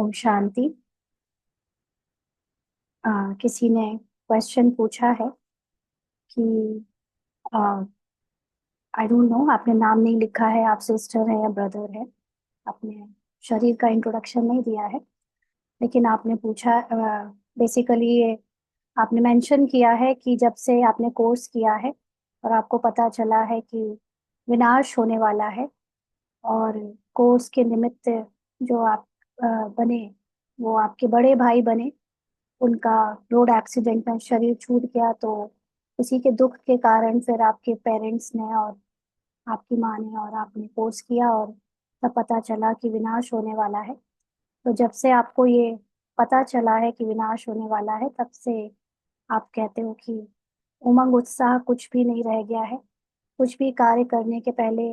ओम शांति। किसी ने क्वेश्चन पूछा है कि आई डोंट नो, आपने नाम नहीं लिखा है, आप सिस्टर है या ब्रदर है, आपने शरीर का इंट्रोडक्शन नहीं दिया है। लेकिन आपने पूछा, बेसिकली ये आपने मेंशन किया है कि जब से आपने कोर्स किया है और आपको पता चला है कि विनाश होने वाला है, और कोर्स के निमित्त जो आप बने, वो आपके बड़े भाई बने, उनका रोड एक्सीडेंट में शरीर छूट गया, तो उसी के दुख के कारण फिर आपके पेरेंट्स ने और आपकी माँ ने और आपने कोर्स किया, और तब पता चला कि विनाश होने वाला है। तो जब से आपको ये पता चला है कि विनाश होने वाला है, तब से आप कहते हो कि उमंग उत्साह कुछ भी नहीं रह गया है। कुछ भी कार्य करने के पहले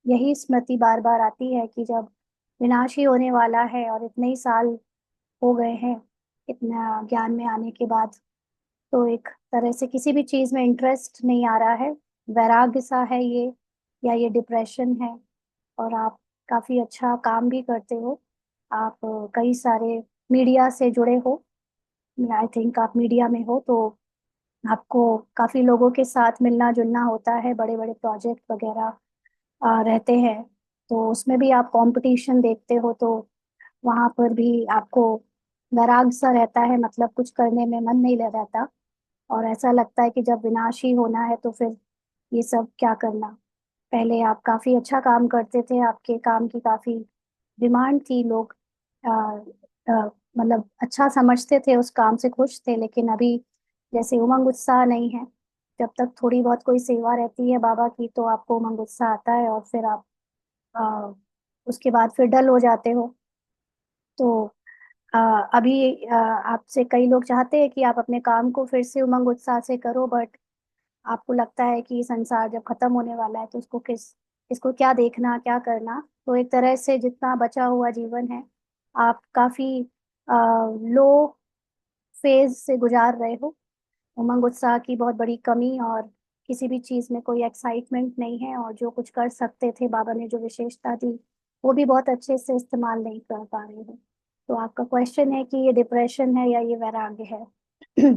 यही स्मृति बार बार आती है कि जब विनाश ही होने वाला है और इतने ही साल हो गए हैं इतना ज्ञान में आने के बाद, तो एक तरह से किसी भी चीज में इंटरेस्ट नहीं आ रहा है। वैराग्य सा है ये, या ये डिप्रेशन है। और आप काफी अच्छा काम भी करते हो। आप कई सारे मीडिया से जुड़े हो, आई थिंक आप मीडिया में हो, तो आपको काफी लोगों के साथ मिलना जुलना होता है, बड़े बड़े प्रोजेक्ट वगैरह रहते हैं। तो उसमें भी आप कंपटीशन देखते हो, तो वहां पर भी आपको वैराग सा रहता है, मतलब कुछ करने में मन नहीं रहता। और ऐसा लगता है कि जब विनाश ही होना है तो फिर ये सब क्या करना। पहले आप काफी अच्छा काम करते थे, आपके काम की काफी डिमांड थी, लोग आ, मतलब अच्छा समझते थे, उस काम से खुश थे। लेकिन अभी जैसे उमंग उत्साह नहीं है, जब तक थोड़ी बहुत कोई सेवा रहती है बाबा की, तो आपको उमंग उत्साह आता है, और फिर आप आ, उसके बाद फिर डल हो जाते हो। तो अ, अभी आपसे कई लोग चाहते हैं कि आप अपने काम को फिर से उमंग उत्साह से करो, बट आपको लगता है कि संसार जब खत्म होने वाला है तो उसको इसको क्या देखना, क्या करना। तो एक तरह से जितना बचा हुआ जीवन है, आप काफी लो फेज से गुजार रहे हो। उमंग उत्साह की बहुत बड़ी कमी, और किसी भी चीज में कोई एक्साइटमेंट नहीं है, और जो कुछ कर सकते थे बाबा ने जो विशेषता दी, वो भी बहुत अच्छे से इस्तेमाल नहीं कर पा रहे हो। तो आपका क्वेश्चन है कि ये डिप्रेशन है या ये वैराग्य है।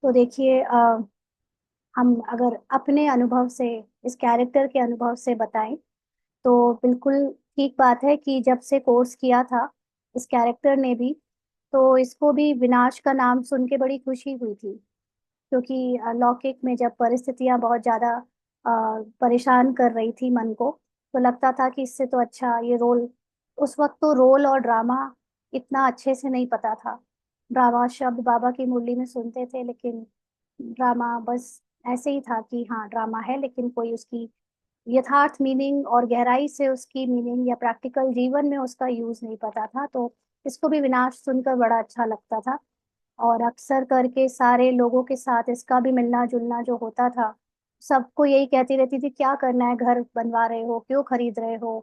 तो देखिए, हम अगर अपने अनुभव से, इस कैरेक्टर के अनुभव से बताएं, तो बिल्कुल ठीक बात है कि जब से कोर्स किया था इस कैरेक्टर ने भी, तो इसको भी विनाश का नाम सुन के बड़ी खुशी हुई थी। क्योंकि लौकिक में जब परिस्थितियां बहुत ज्यादा परेशान कर रही थी मन को, तो लगता था कि इससे तो अच्छा ये रोल, उस वक्त तो रोल और ड्रामा इतना अच्छे से नहीं पता था। ड्रामा शब्द बाबा की मुरली में सुनते थे, लेकिन ड्रामा बस ऐसे ही था कि हाँ ड्रामा है, लेकिन कोई उसकी यथार्थ मीनिंग और गहराई से उसकी मीनिंग या प्रैक्टिकल जीवन में उसका यूज नहीं पता था। तो इसको भी विनाश सुनकर बड़ा अच्छा लगता था। और अक्सर करके सारे लोगों के साथ इसका भी मिलना जुलना जो होता था, सबको यही कहती रहती थी, क्या करना है, घर बनवा रहे हो, क्यों खरीद रहे हो,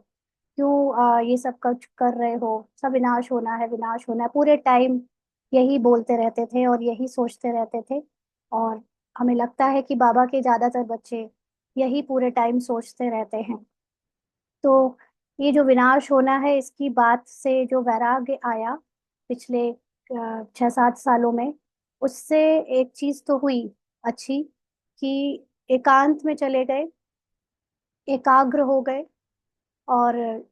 क्यों ये सब कुछ कर रहे हो, सब विनाश होना है, विनाश होना है, पूरे टाइम यही बोलते रहते थे और यही सोचते रहते थे। और हमें लगता है कि बाबा के ज्यादातर बच्चे यही पूरे टाइम सोचते रहते हैं। तो ये जो विनाश होना है, इसकी बात से जो वैराग्य आया पिछले 6-7 सालों में, उससे एक चीज तो हुई अच्छी, कि एकांत में चले गए, एकाग्र हो गए, और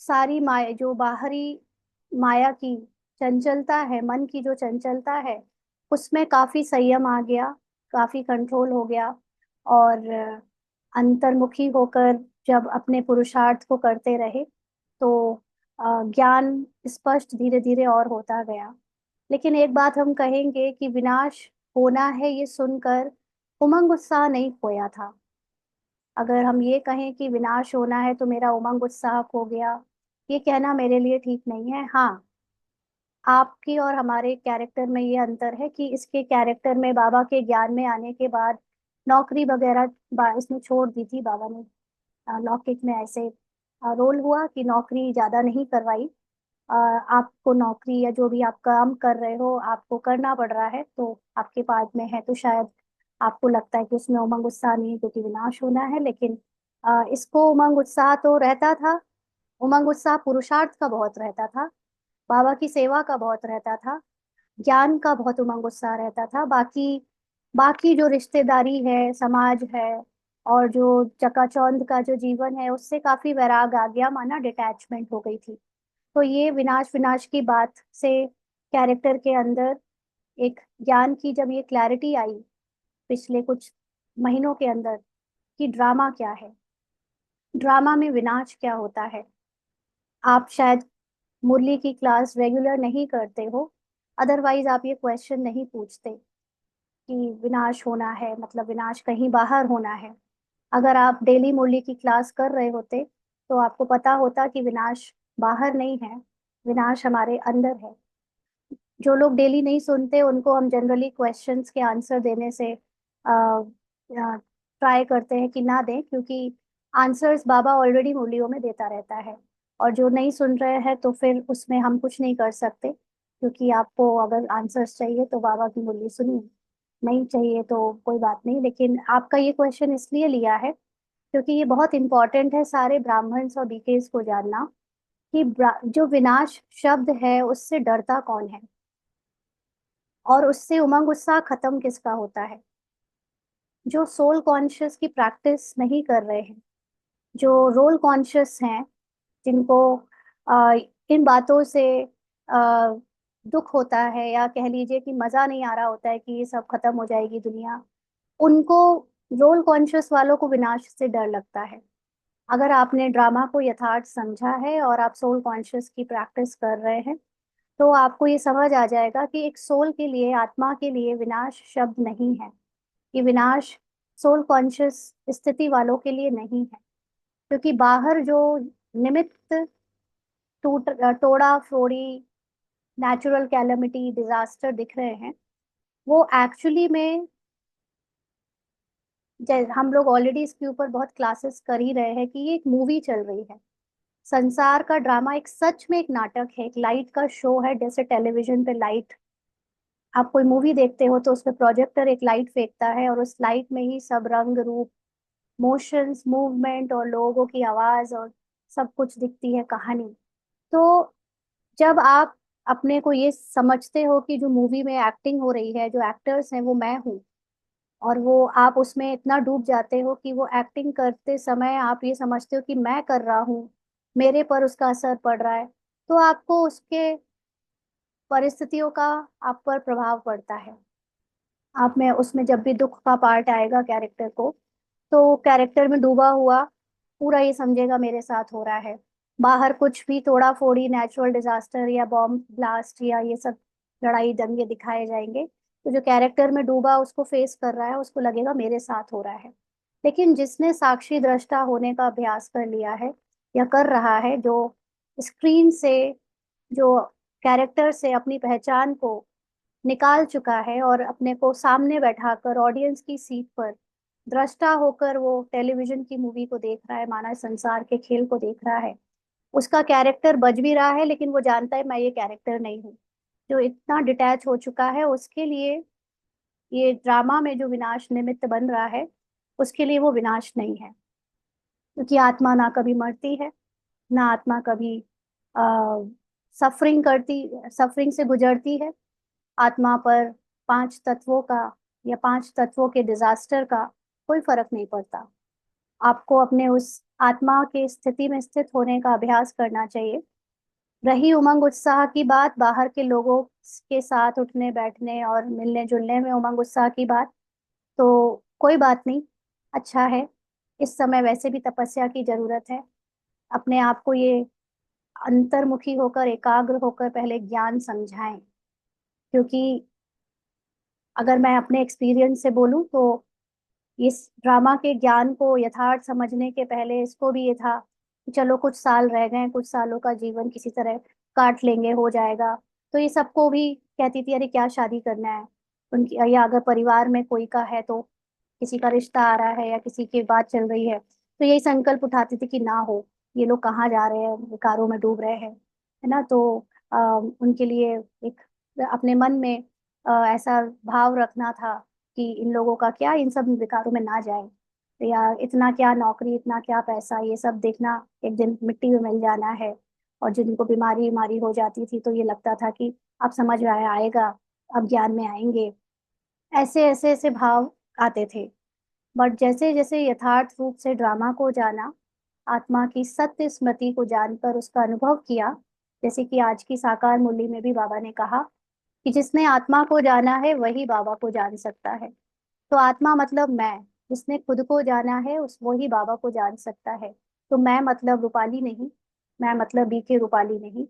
सारी माया, जो बाहरी माया की चंचलता है, मन की जो चंचलता है, उसमें काफी संयम आ गया, काफी कंट्रोल हो गया। और अंतर्मुखी होकर जब अपने पुरुषार्थ को करते रहे, तो ज्ञान स्पष्ट धीरे धीरे और होता गया। लेकिन एक बात हम कहेंगे कि विनाश होना है ये सुनकर उमंग उत्साह नहीं खोया था। अगर हम ये कहें कि विनाश होना है तो मेरा उमंग उत्साह खो गया, ये कहना मेरे लिए ठीक नहीं है। हाँ, आपकी और हमारे कैरेक्टर में ये अंतर है कि इसके कैरेक्टर में बाबा के ज्ञान में आने के बाद नौकरी वगैरह इसने छोड़ दी थी बाबा ने। लौकिक में ऐसे रोल हुआ कि नौकरी ज्यादा नहीं करवाई। आपको नौकरी या जो भी आप काम कर रहे हो आपको करना पड़ रहा है, तो आपके पास में है, तो शायद आपको लगता है कि उसमें उमंग उत्साह नहीं है क्योंकि विनाश होना है। लेकिन इसको उमंग उत्साह तो रहता था, उमंग उत्साह पुरुषार्थ का बहुत रहता था। बाबा की सेवा का बहुत रहता था, ज्ञान का बहुत उमंग उत्साह रहता था। बाकी बाकी जो रिश्तेदारी है, समाज है, और जो चकाचौंध का जो जीवन है, उससे काफी वैराग आ गया, माना डिटैचमेंट हो गई थी। तो ये विनाश विनाश की बात से कैरेक्टर के अंदर एक ज्ञान की जब ये क्लैरिटी आई पिछले कुछ महीनों के अंदर, कि ड्रामा क्या है, ड्रामा में विनाश क्या होता है। आप शायद मुरली की क्लास रेगुलर नहीं करते हो, अदरवाइज आप ये क्वेश्चन नहीं पूछते कि विनाश होना है मतलब विनाश कहीं बाहर होना है। अगर आप डेली मुरली की क्लास कर रहे होते तो आपको पता होता कि विनाश बाहर नहीं है, विनाश हमारे अंदर है। जो लोग डेली नहीं सुनते उनको हम जनरली क्वेश्चंस के आंसर देने से ट्राई करते हैं कि ना दें, क्योंकि आंसर्स बाबा ऑलरेडी मुरलियों में देता रहता है। और जो नहीं सुन रहे हैं तो फिर उसमें हम कुछ नहीं कर सकते, क्योंकि आपको अगर आंसर्स चाहिए तो बाबा की मुरली सुनिए, नहीं चाहिए तो कोई बात नहीं। लेकिन आपका ये क्वेश्चन इसलिए लिया है क्योंकि ये बहुत इंपॉर्टेंट है सारे ब्राह्मण्स और बीकेस को जानना, कि जो विनाश शब्द है उससे डरता कौन है, और उससे उमंग उत्साह खत्म किसका होता है। जो सोल कॉन्शियस की प्रैक्टिस नहीं कर रहे हैं, जो रोल कॉन्शियस हैं, जिनको आ, इन बातों से आ, दुख होता है, या कह लीजिए कि मजा नहीं आ रहा होता है कि ये सब खत्म हो जाएगी दुनिया, उनको, रोल कॉन्शियस वालों को विनाश से डर लगता है। अगर आपने ड्रामा को यथार्थ समझा है और आप सोल कॉन्शियस की प्रैक्टिस कर रहे हैं, तो आपको ये समझ आ जाएगा कि एक सोल के लिए, आत्मा के लिए विनाश शब्द नहीं है। ये विनाश सोल कॉन्शियस स्थिति वालों के लिए नहीं है, क्योंकि बाहर जो निमित्त टूट तोड़ा फोड़ी नेचुरल कैलेमिटी डिजास्टर दिख रहे हैं, वो एक्चुअली में हम लोग ऑलरेडी इसके ऊपर बहुत क्लासेस कर ही रहे हैं कि ये एक मूवी चल रही है। संसार का ड्रामा एक सच में एक नाटक है, एक लाइट का शो है। जैसे टेलीविजन पे लाइट, आप कोई मूवी देखते हो तो उसमें प्रोजेक्टर एक लाइट फेंकता है और उस लाइट में ही सब रंग रूप, मोशंस, मूवमेंट और लोगों की आवाज और सब कुछ दिखती है, कहानी। तो जब आप अपने को ये समझते हो कि जो मूवी में एक्टिंग हो रही है, जो एक्टर्स हैं वो मैं हूँ, और वो आप उसमें इतना डूब जाते हो कि वो एक्टिंग करते समय आप ये समझते हो कि मैं कर रहा हूँ, मेरे पर उसका असर पड़ रहा है, तो आपको उसके परिस्थितियों का आप पर प्रभाव पड़ता है। आप में उसमें जब भी दुख का पार्ट आएगा कैरेक्टर को, तो कैरेक्टर में डूबा हुआ पूरा ये समझेगा मेरे साथ हो रहा है। बाहर कुछ भी तोड़ा फोड़ी, नेचुरल डिजास्टर या बॉम्ब ब्लास्ट या ये सब लड़ाई दंगे दिखाए जाएंगे, तो जो कैरेक्टर में डूबा उसको फेस कर रहा है उसको लगेगा मेरे साथ हो रहा है। लेकिन जिसने साक्षी दृष्टा होने का अभ्यास कर लिया है या कर रहा है, जो स्क्रीन से, जो कैरेक्टर से अपनी पहचान को निकाल चुका है और अपने को सामने बैठाकर ऑडियंस की सीट पर दृष्टा होकर वो टेलीविजन की मूवी को देख रहा है, माना संसार के खेल को देख रहा है, उसका कैरेक्टर बज भी रहा है लेकिन वो जानता है मैं ये कैरेक्टर नहीं हूँ। जो इतना डिटैच हो चुका है उसके लिए ये ड्रामा में जो विनाश निमित्त बन रहा है, उसके लिए वो विनाश नहीं है। क्योंकि आत्मा ना कभी मरती है, ना आत्मा कभी सफरिंग से गुजरती है। आत्मा पर पांच तत्वों का या पांच तत्वों के डिजास्टर का कोई फर्क नहीं पड़ता। आपको अपने उस आत्मा के स्थिति में स्थित होने का अभ्यास करना चाहिए। रही उमंग उत्साह की बात, बाहर के लोगों के साथ उठने बैठने और मिलने जुलने में उमंग उत्साह की बात, तो कोई बात नहीं, अच्छा है। इस समय वैसे भी तपस्या की जरूरत है। अपने आप को ये अंतर्मुखी होकर, एकाग्र होकर पहले ज्ञान समझाएं। क्योंकि अगर मैं अपने एक्सपीरियंस से बोलूं तो इस ड्रामा के ज्ञान को यथार्थ समझने के पहले इसको भी ये था कि चलो कुछ साल रह गए, कुछ सालों का जीवन किसी तरह काट लेंगे, हो जाएगा। तो ये सबको भी कहती थी अरे क्या शादी करना है उनकी, या अगर परिवार में कोई का है तो किसी का रिश्ता आ रहा है या किसी की बात चल रही है, तो यही संकल्प उठाती थी कि ना हो, ये लोग कहाँ जा रहे हैं, विकारों में डूब रहे हैं, है ना। तो उनके लिए एक अपने मन में ऐसा भाव रखना था कि इन लोगों का क्या, इन सब विकारों में ना जाए, या इतना क्या नौकरी, इतना क्या पैसा, ये सब देखना एक दिन मिट्टी में मिल जाना है। और जिनको बीमारी बीमारी हो जाती थी तो ये लगता था कि अब समझ में आएगा, अब ज्ञान में आएंगे। ऐसे ऐसे ऐसे भाव आते थे। बट जैसे जैसे यथार्थ रूप से ड्रामा को जाना, आत्मा की सत्य स्मृति को जानकर उसका अनुभव किया, जैसे कि आज की साकार मुरली में भी बाबा ने कहा कि जिसने आत्मा को जाना है वही बाबा को जान सकता है। तो आत्मा मतलब मैं, जिसने खुद को जाना है उस वही बाबा को जान सकता है। तो मैं मतलब रूपाली नहीं, मैं मतलब बीके रूपाली नहीं,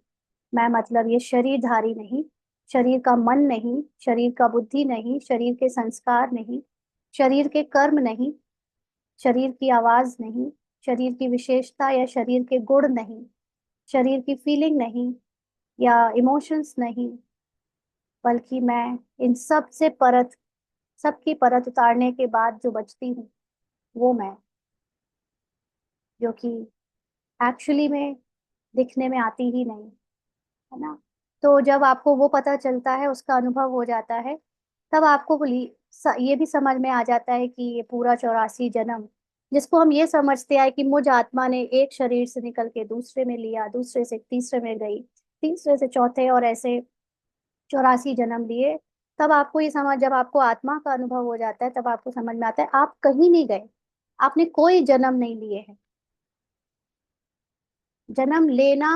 मैं मतलब ये शरीरधारी नहीं, शरीर का मन नहीं, शरीर का बुद्धि नहीं, शरीर के संस्कार नहीं, शरीर के कर्म नहीं, शरीर की आवाज नहीं, शरीर की विशेषता या शरीर के गुण नहीं, शरीर की फीलिंग नहीं या इमोशंस नहीं, बल्कि मैं इन सब से परत, सबकी परत उतारने के बाद जो बचती हूँ वो मैं, जो कि एक्चुअली में दिखने में आती ही नहीं, है ना। तो जब आपको वो पता चलता है, उसका अनुभव हो जाता है, तब आपको ये भी समझ में आ जाता है कि ये पूरा 84 जन्म, जिसको हम ये समझते हैं कि मुझ आत्मा ने एक शरीर से निकल के दूसरे में लिया, दूसरे से तीसरे में गई, तीसरे से चौथे, और ऐसे 84 जन्म लिए। तब आपको ये समझ, जब आपको आत्मा का अनुभव हो जाता है तब आपको समझ में आता है आप कहीं नहीं गए, आपने कोई जन्म नहीं लिए हैं। जन्म लेना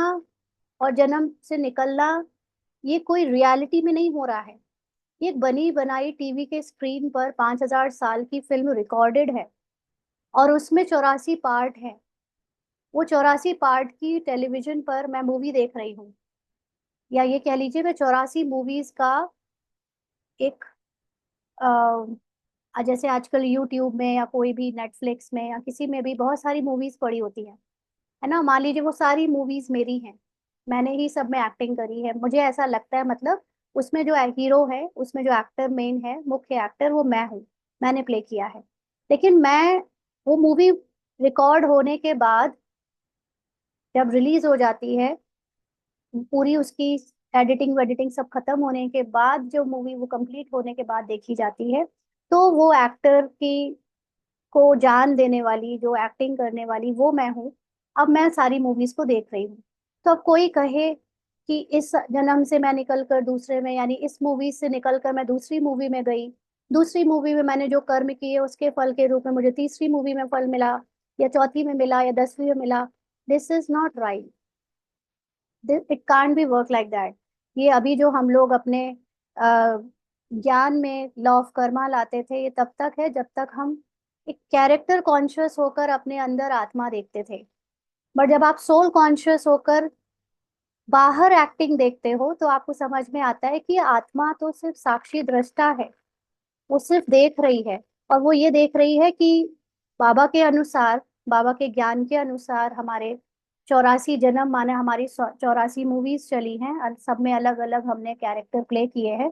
और जन्म से निकलना ये कोई रियलिटी में नहीं हो रहा है। ये एक बनी बनाई टीवी के स्क्रीन पर 5000 साल की फिल्म रिकॉर्डेड है, और उसमें 84 पार्ट है। वो 84 पार्ट की टेलीविजन पर मैं मूवी देख रही हूँ, या ये कह लीजिए मैं 84 मूवीज का एक जैसे आजकल यूट्यूब में या कोई भी नेटफ्लिक्स में या किसी में भी बहुत सारी मूवीज पड़ी होती हैं, है ना। मान लीजिए वो सारी मूवीज मेरी हैं, मैंने ही सब में एक्टिंग करी है, मुझे ऐसा लगता है, मतलब उसमें जो हीरो है, उसमें जो एक्टर मेन है, मुख्य एक्टर, वो मैं हूँ, मैंने प्ले किया है। लेकिन मैं, वो मूवी रिकॉर्ड होने के बाद जब रिलीज हो जाती है, पूरी उसकी एडिटिंग वेडिटिंग सब खत्म होने के बाद, जो मूवी वो कंप्लीट होने के बाद देखी जाती है, तो वो एक्टर की को जान देने वाली, जो एक्टिंग करने वाली, वो मैं हूँ। अब मैं सारी मूवीज को देख रही हूँ। तो अब कोई कहे कि इस जन्म से मैं निकल कर दूसरे में, यानी इस मूवी से निकल कर मैं दूसरी मूवी में गई, दूसरी मूवी में मैंने जो कर्म किए उसके फल के रूप में मुझे तीसरी मूवी में फल मिला, या चौथी में मिला, या 10वीं में मिला। This is not right, it can't be work like that. ये अभी जो हम लोग अपने ज्ञान में लॉ ऑफ कर्मा लाते थे, ये तब तक है जब तक हम एक कैरेक्टर कॉन्शियस होकर अपने अंदर आत्मा देखते थे। बट जब आप सोल कॉन्शियस होकर बाहर एक्टिंग देखते हो तो आपको समझ में आता है कि आत्मा तो सिर्फ साक्षी दृष्टा है, वो सिर्फ देख रही है। और वो ये देख रही है कि बाबा के अनुसार, बाबा के ज्ञान के अनुसार, हमारे 84 जन्म माने हमारी 84 मूवीज चली हैं, और सब में अलग अलग हमने कैरेक्टर प्ले किए हैं।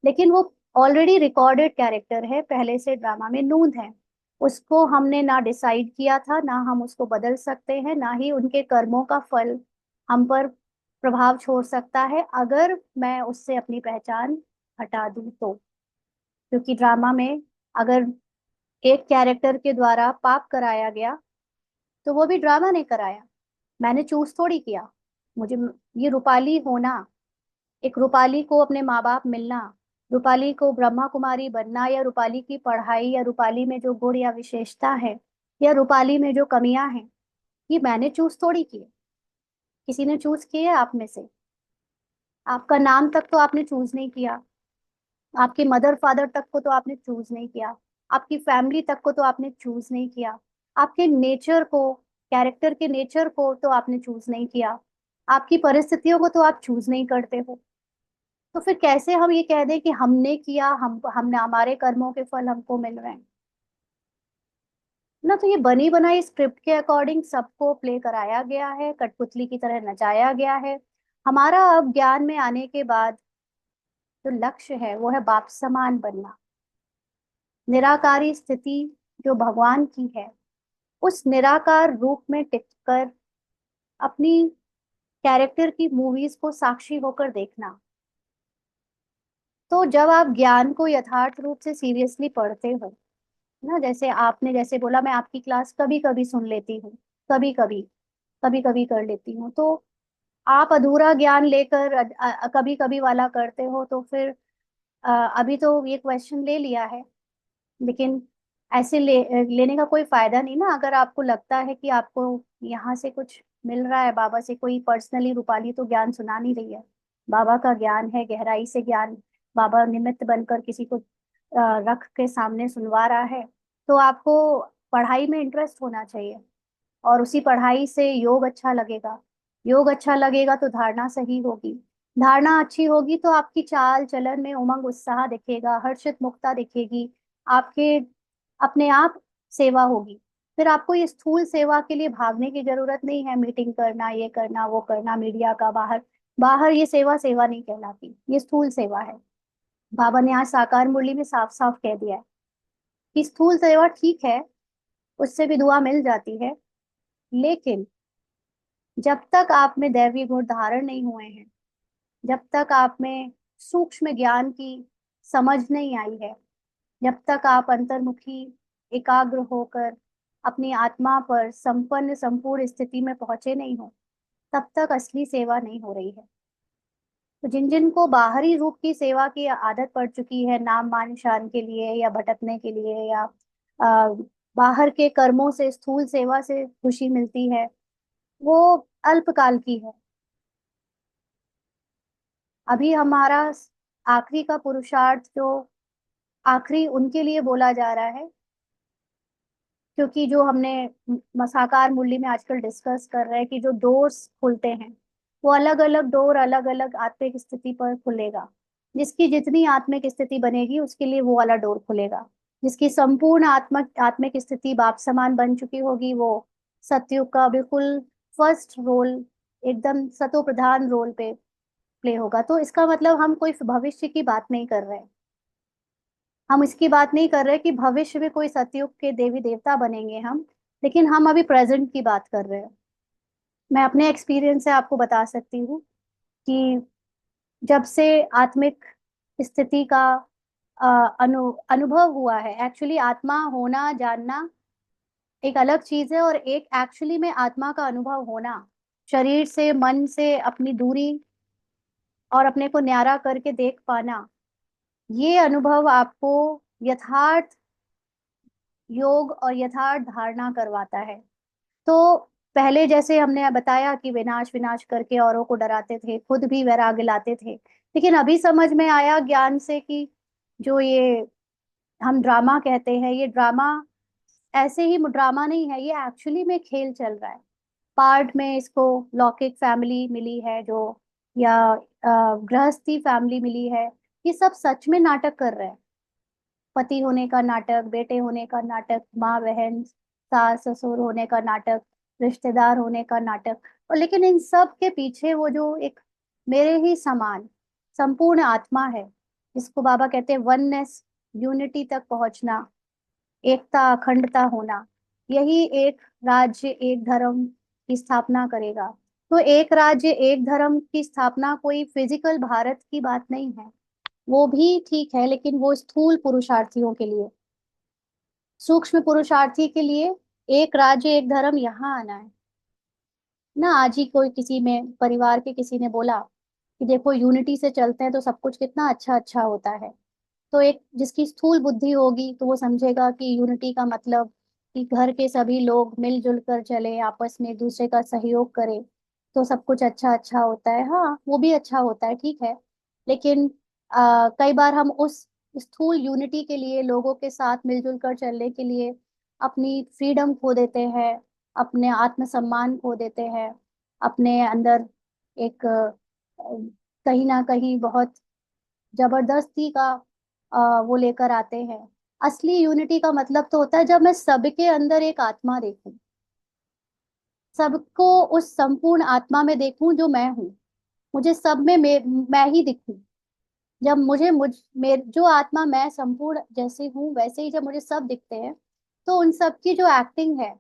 लेकिन वो ऑलरेडी रिकॉर्डेड कैरेक्टर है, पहले से ड्रामा में नूंद है। उसको हमने ना डिसाइड किया था, ना हम उसको बदल सकते हैं, ना ही उनके कर्मों का फल हम पर प्रभाव छोड़ सकता है, अगर मैं उससे अपनी पहचान हटा दूं तो। क्योंकि ड्रामा में अगर एक कैरेक्टर के द्वारा पाप कराया गया, तो वो भी ड्रामा ने कराया, मैंने चूज थोड़ी किया। मुझे ये रूपाली होना, एक रूपाली को अपने माँ बाप मिलना, रूपाली को ब्रह्मा कुमारी बनना, या रूपाली की पढ़ाई, या रूपाली में जो गुण या विशेषता है, या रूपाली में जो कमियां हैं, ये मैंने चूज थोड़ी किए। किसी ने चूज किए आप में से? आपका नाम तक तो आपने चूज नहीं किया, आपके मदर फादर तक को तो आपने चूज नहीं किया, आपकी फैमिली तक को तो आपने चूज नहीं किया, आपके नेचर को, कैरेक्टर के नेचर को तो आपने चूज नहीं किया, आपकी परिस्थितियों को तो आप चूज नहीं करते हो। तो फिर कैसे हम ये कह दें कि हमने किया, हमने, हमारे कर्मों के फल हमको मिल रहे हैं ना। तो ये बनी बनाई स्क्रिप्ट के अकॉर्डिंग सबको प्ले कराया गया है, कठपुतली की तरह नचाया गया है। हमारा अब ज्ञान में आने के बाद जो लक्ष्य है वो है बाप समान बनना, निराकारी स्थिति जो भगवान की है, उस निराकार रूप में टिककर अपनी कैरेक्टर की मूवीज को साक्षी होकर देखना। तो जब आप ज्ञान को यथार्थ रूप से सीरियसली पढ़ते हो ना, जैसे आपने जैसे बोला, मैं आपकी क्लास कभी कभी सुन लेती हूँ, कभी कभी, कभी कभी कर लेती हूँ, तो आप अधूरा ज्ञान लेकर कभी कभी वाला करते हो, तो फिर अ, अभी तो ये क्वेश्चन ले लिया है, लेकिन ऐसे लेने का कोई फायदा नहीं ना। अगर आपको लगता है कि आपको यहाँ से कुछ मिल रहा है, बाबा से कोई पर्सनली रूपाली तो ज्ञान सुना नहीं रही है, बाबा का ज्ञान है, गहराई से ज्ञान, बाबा निमित्त बनकर किसी को रख के सामने सुनवा रहा है, तो आपको पढ़ाई में इंटरेस्ट होना चाहिए। और उसी पढ़ाई से योग अच्छा लगेगा, योग अच्छा लगेगा तो धारणा सही होगी, धारणा अच्छी होगी तो आपकी चाल चलन में उमंग उत्साह दिखेगा, हर्षित मुक्ता दिखेगी, आपके अपने आप सेवा होगी। फिर आपको ये स्थूल सेवा के लिए भागने की जरूरत नहीं है, मीटिंग करना, ये करना, वो करना, मीडिया का बाहर बाहर, ये सेवा सेवा नहीं कहलाती, ये स्थूल सेवा है। बाबा ने आज साकार मुरली में साफ साफ कह दिया है कि स्थूल सेवा ठीक है, उससे भी दुआ मिल जाती है, लेकिन जब तक आप में दैवी गुण धारण नहीं हुए हैं, जब तक आप में सूक्ष्म ज्ञान की समझ नहीं आई है, जब तक आप अंतर्मुखी एकाग्र होकर अपनी आत्मा पर संपन्न संपूर्ण स्थिति में पहुंचे नहीं हो, तब तक असली सेवा नहीं हो रही है। तो जिन जिन को बाहरी रूप की सेवा की आदत पड़ चुकी है, नाम मान शान के लिए या भटकने के लिए, या आ, बाहर के कर्मों से स्थूल सेवा से खुशी मिलती है, वो अल्पकाल की है। अभी हमारा आखिरी का पुरुषार्थ जो आखिरी उनके लिए बोला जा रहा है, क्योंकि जो हमने मसाकार मुरली में आजकल डिस्कस कर रहे हैं कि जो डोर्स खुलते हैं, वो अलग अलग डोर अलग अलग आत्मिक स्थिति पर खुलेगा। जिसकी जितनी आत्मिक स्थिति बनेगी उसके लिए वो वाला डोर खुलेगा। जिसकी संपूर्ण आत्मिक आत्मिक स्थिति बाप समान बन चुकी होगी, वो सतयुग का बिल्कुल फर्स्ट रोल, एकदम सतो प्रधान रोल पे प्ले होगा। तो इसका मतलब हम कोई भविष्य की बात नहीं कर रहे हैं, हम इसकी बात नहीं कर रहे कि भविष्य में कोई सतयुग के देवी देवता बनेंगे हम, लेकिन हम अभी प्रेजेंट की बात कर रहे हैं। मैं अपने एक्सपीरियंस से आपको बता सकती हूँ कि जब से आत्मिक स्थिति का अनुभव हुआ है, एक्चुअली आत्मा होना जानना एक अलग चीज है, और एक एक्चुअली में आत्मा का अनुभव होना, शरीर से मन से अपनी दूरी और अपने को न्यारा करके देख पाना, ये अनुभव आपको यथार्थ योग और यथार्थ धारणा करवाता है। तो पहले जैसे हमने बताया कि विनाश विनाश करके औरों को डराते थे, खुद भी वैराग्य लाते थे, लेकिन अभी समझ में आया ज्ञान से कि जो ये हम ड्रामा कहते हैं, ये ड्रामा ऐसे ही ड्रामा नहीं है, ये एक्चुअली में खेल चल रहा है। पार्ट में इसको लौकिक फैमिली मिली है जो, या गृहस्थी फैमिली मिली है, ये सब सच में नाटक कर रहे हैं। पति होने का नाटक, बेटे होने का नाटक, माँ बहन सास ससुर होने का नाटक, रिश्तेदार होने का नाटक। और लेकिन इन सब के पीछे वो जो एक मेरे ही समान संपूर्ण आत्मा है, जिसको बाबा कहते हैं वननेस, यूनिटी तक पहुंचना, एकता अखंडता होना, यही एक राज्य एक धर्म की स्थापना करेगा। तो एक राज्य एक धर्म की स्थापना कोई फिजिकल भारत की बात नहीं है, वो भी ठीक है, लेकिन वो स्थूल पुरुषार्थियों के लिए, सूक्ष्म पुरुषार्थी के लिए एक राज्य एक धर्म यहाँ आना है ना। आज ही कोई किसी में परिवार के किसी ने बोला कि देखो यूनिटी से चलते हैं तो सब कुछ कितना अच्छा अच्छा होता है। तो एक जिसकी स्थूल बुद्धि होगी तो वो समझेगा कि यूनिटी का मतलब कि घर के सभी लोग मिलजुल कर चले, आपस में एक दूसरे का सहयोग करें, तो सब कुछ अच्छा अच्छा होता है। हाँ, वो भी अच्छा होता है, ठीक है, लेकिन कई बार हम उस स्थूल यूनिटी के लिए, लोगों के साथ मिलजुल कर चलने के लिए अपनी फ्रीडम खो देते हैं, अपने आत्मसम्मान खो देते हैं, अपने अंदर एक कहीं ना कहीं बहुत जबरदस्ती का वो लेकर आते हैं। असली यूनिटी का मतलब तो होता है जब मैं सबके अंदर एक आत्मा देखूं, सबको उस संपूर्ण आत्मा में देखूं जो मैं हूँ, मुझे सब में मैं ही दिखूं। जब मुझे जो आत्मा मैं संपूर्ण जैसे हूँ वैसे ही जब मुझे सब दिखते हैं, तो उन सब की जो एक्टिंग है,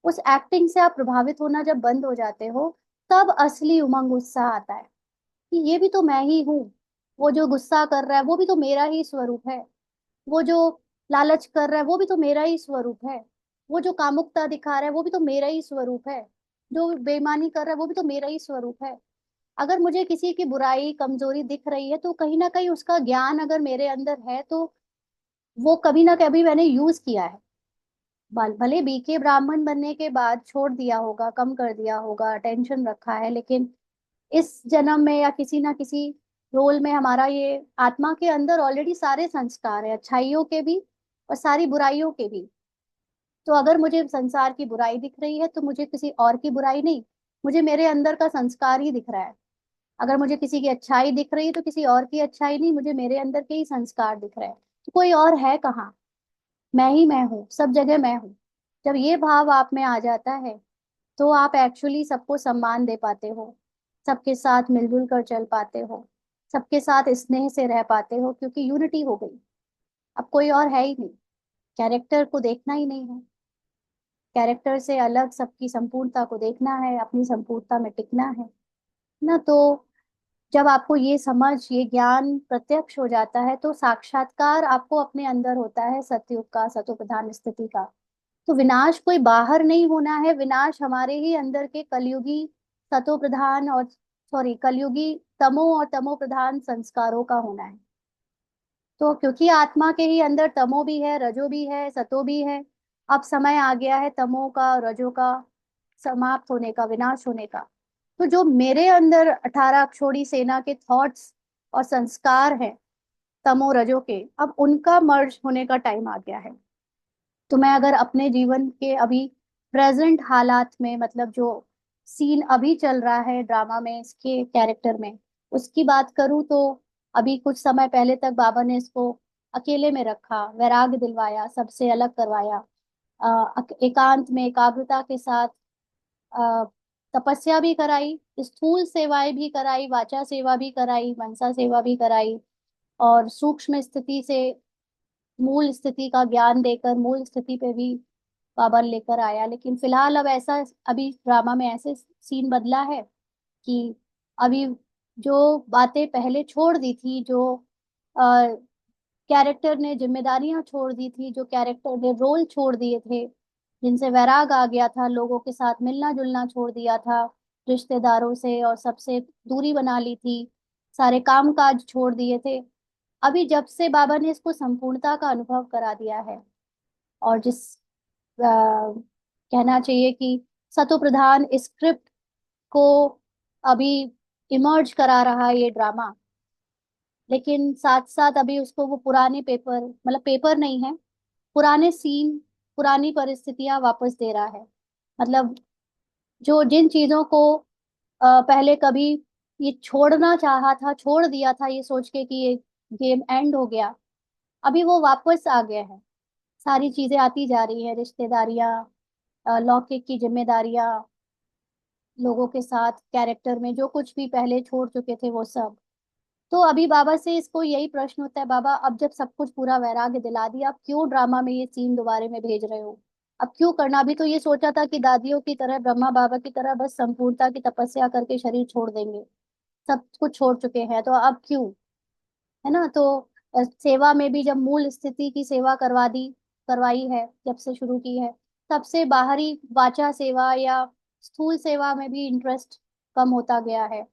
उस एक्टिंग से आप प्रभावित होना जब बंद हो जाते हो, तब असली उमंग उत्साह आता है कि ये भी तो मैं ही हूँ। वो जो गुस्सा कर रहा है वो भी तो मेरा ही स्वरूप है, वो जो लालच कर रहा है वो भी तो मेरा ही स्वरूप है, वो जो कामुकता दिखा रहा है वो भी तो मेरा ही स्वरूप है, जो बेईमानी कर रहा है वो भी तो मेरा ही स्वरूप है। अगर मुझे किसी की बुराई कमजोरी दिख रही है तो कहीं ना कहीं उसका ज्ञान अगर मेरे अंदर है तो वो कभी ना कभी मैंने यूज किया है। भले बीके ब्राह्मण बनने के बाद छोड़ दिया होगा, कम कर दिया होगा, टेंशन रखा है, लेकिन इस जन्म में या किसी ना किसी रोल में हमारा ये आत्मा के अंदर ऑलरेडी सारे संस्कार है, अच्छाइयों के भी और सारी बुराइयों के भी। तो अगर मुझे संसार की बुराई दिख रही है तो मुझे किसी और की बुराई नहीं, मुझे मेरे अंदर का संस्कार ही दिख रहा है। अगर मुझे किसी की अच्छाई दिख रही है तो किसी और की अच्छाई नहीं, मुझे मेरे अंदर के ही संस्कार दिख रहे हैं। तो कोई और है कहाँ, मैं ही मैं हूँ, सब जगह मैं हूँ। जब ये भाव आप में आ जाता है तो आप एक्चुअली सबको सम्मान दे पाते हो, सबके साथ मिलजुल कर चल पाते हो, सबके साथ स्नेह से रह पाते हो, क्योंकि यूनिटी हो गई। अब कोई और है ही नहीं, कैरेक्टर को देखना ही नहीं है, कैरेक्टर से अलग सबकी संपूर्णता को देखना है, अपनी संपूर्णता में टिकना है ना। तो जब आपको ये समझ, ये ज्ञान प्रत्यक्ष हो जाता है तो साक्षात्कार आपको अपने अंदर होता है सतयुग का, सतो प्रधान स्थिति का। तो विनाश कोई बाहर नहीं होना है, विनाश हमारे ही अंदर के कलयुगी सतो प्रधान और सॉरी कलयुगी तमो और तमो प्रधान संस्कारों का होना है। तो क्योंकि आत्मा के ही अंदर तमो भी है, रजो भी है, सतो भी है, अब समय आ गया है तमो का, रजो का समाप्त होने का, विनाश होने का। तो जो मेरे अंदर 18 अक्षौड़ी सेना के थॉट्स और संस्कार हैं तमो रजो के, अब उनका मर्ज होने का टाइम आ गया है। तो मैं अगर अपने जीवन के अभी प्रेजेंट हालात में, मतलब जो सीन अभी चल रहा है ड्रामा में, इसके कैरेक्टर में, उसकी बात करूं तो अभी कुछ समय पहले तक बाबा ने इसको अकेले में रखा, वैराग्य दिलवाया, सबसे अलग करवाया, एकांत में एकाग्रता के साथ अ, तपस्या भी कराई, स्थूल सेवाएं भी कराई, वाचा सेवा भी कराई, मनसा सेवा भी कराई, और सूक्ष्म स्थिति से मूल स्थिति का ज्ञान देकर मूल स्थिति पे भी बाबर लेकर आया। लेकिन फिलहाल अब ऐसा, अभी ड्रामा में ऐसे सीन बदला है कि अभी जो बातें पहले छोड़ दी थी, जो कैरेक्टर ने जिम्मेदारियां छोड़ दी थी, जो कैरेक्टर ने रोल छोड़ दिए थे, जिनसे वैराग आ गया था, लोगों के साथ मिलना जुलना छोड़ दिया था, रिश्तेदारों से और सबसे दूरी बना ली थी, सारे काम काज छोड़ दिए थे, अभी जब से बाबा ने इसको संपूर्णता का अनुभव करा दिया है, और जिस कहना चाहिए कि सतो प्रधान स्क्रिप्ट को अभी इमर्ज करा रहा है ये ड्रामा, लेकिन साथ साथ अभी उसको वो पुराने पेपर, मतलब पेपर नहीं है, पुराने सीन, पुरानी परिस्थितियां वापस दे रहा है। मतलब जो जिन चीजों को पहले कभी ये छोड़ना चाहा था, छोड़ दिया था ये सोच के कि ये गेम एंड हो गया, अभी वो वापस आ गया है। सारी चीजें आती जा रही है, रिश्तेदारियां, लौकिक की जिम्मेदारियां, लोगों के साथ कैरेक्टर में जो कुछ भी पहले छोड़ चुके थे वो सब। तो अभी बाबा से इसको यही प्रश्न होता है, बाबा अब जब सब कुछ पूरा वैराग्य दिला दिया, अब क्यों ड्रामा में ये सीन दोबारा में भेज रहे हो? अब क्यों करना? अभी तो ये सोचा था कि दादियों की तरह, ब्रह्मा बाबा की तरह बस संपूर्णता की तपस्या करके शरीर छोड़ देंगे, सब कुछ छोड़ चुके हैं, तो अब क्यों? है ना। तो सेवा में भी जब मूल स्थिति की सेवा करवा दी, करवाई है, जब से शुरू की है, तब से बाहरी वाचा सेवा या स्थूल सेवा में भी इंटरेस्ट कम होता गया है।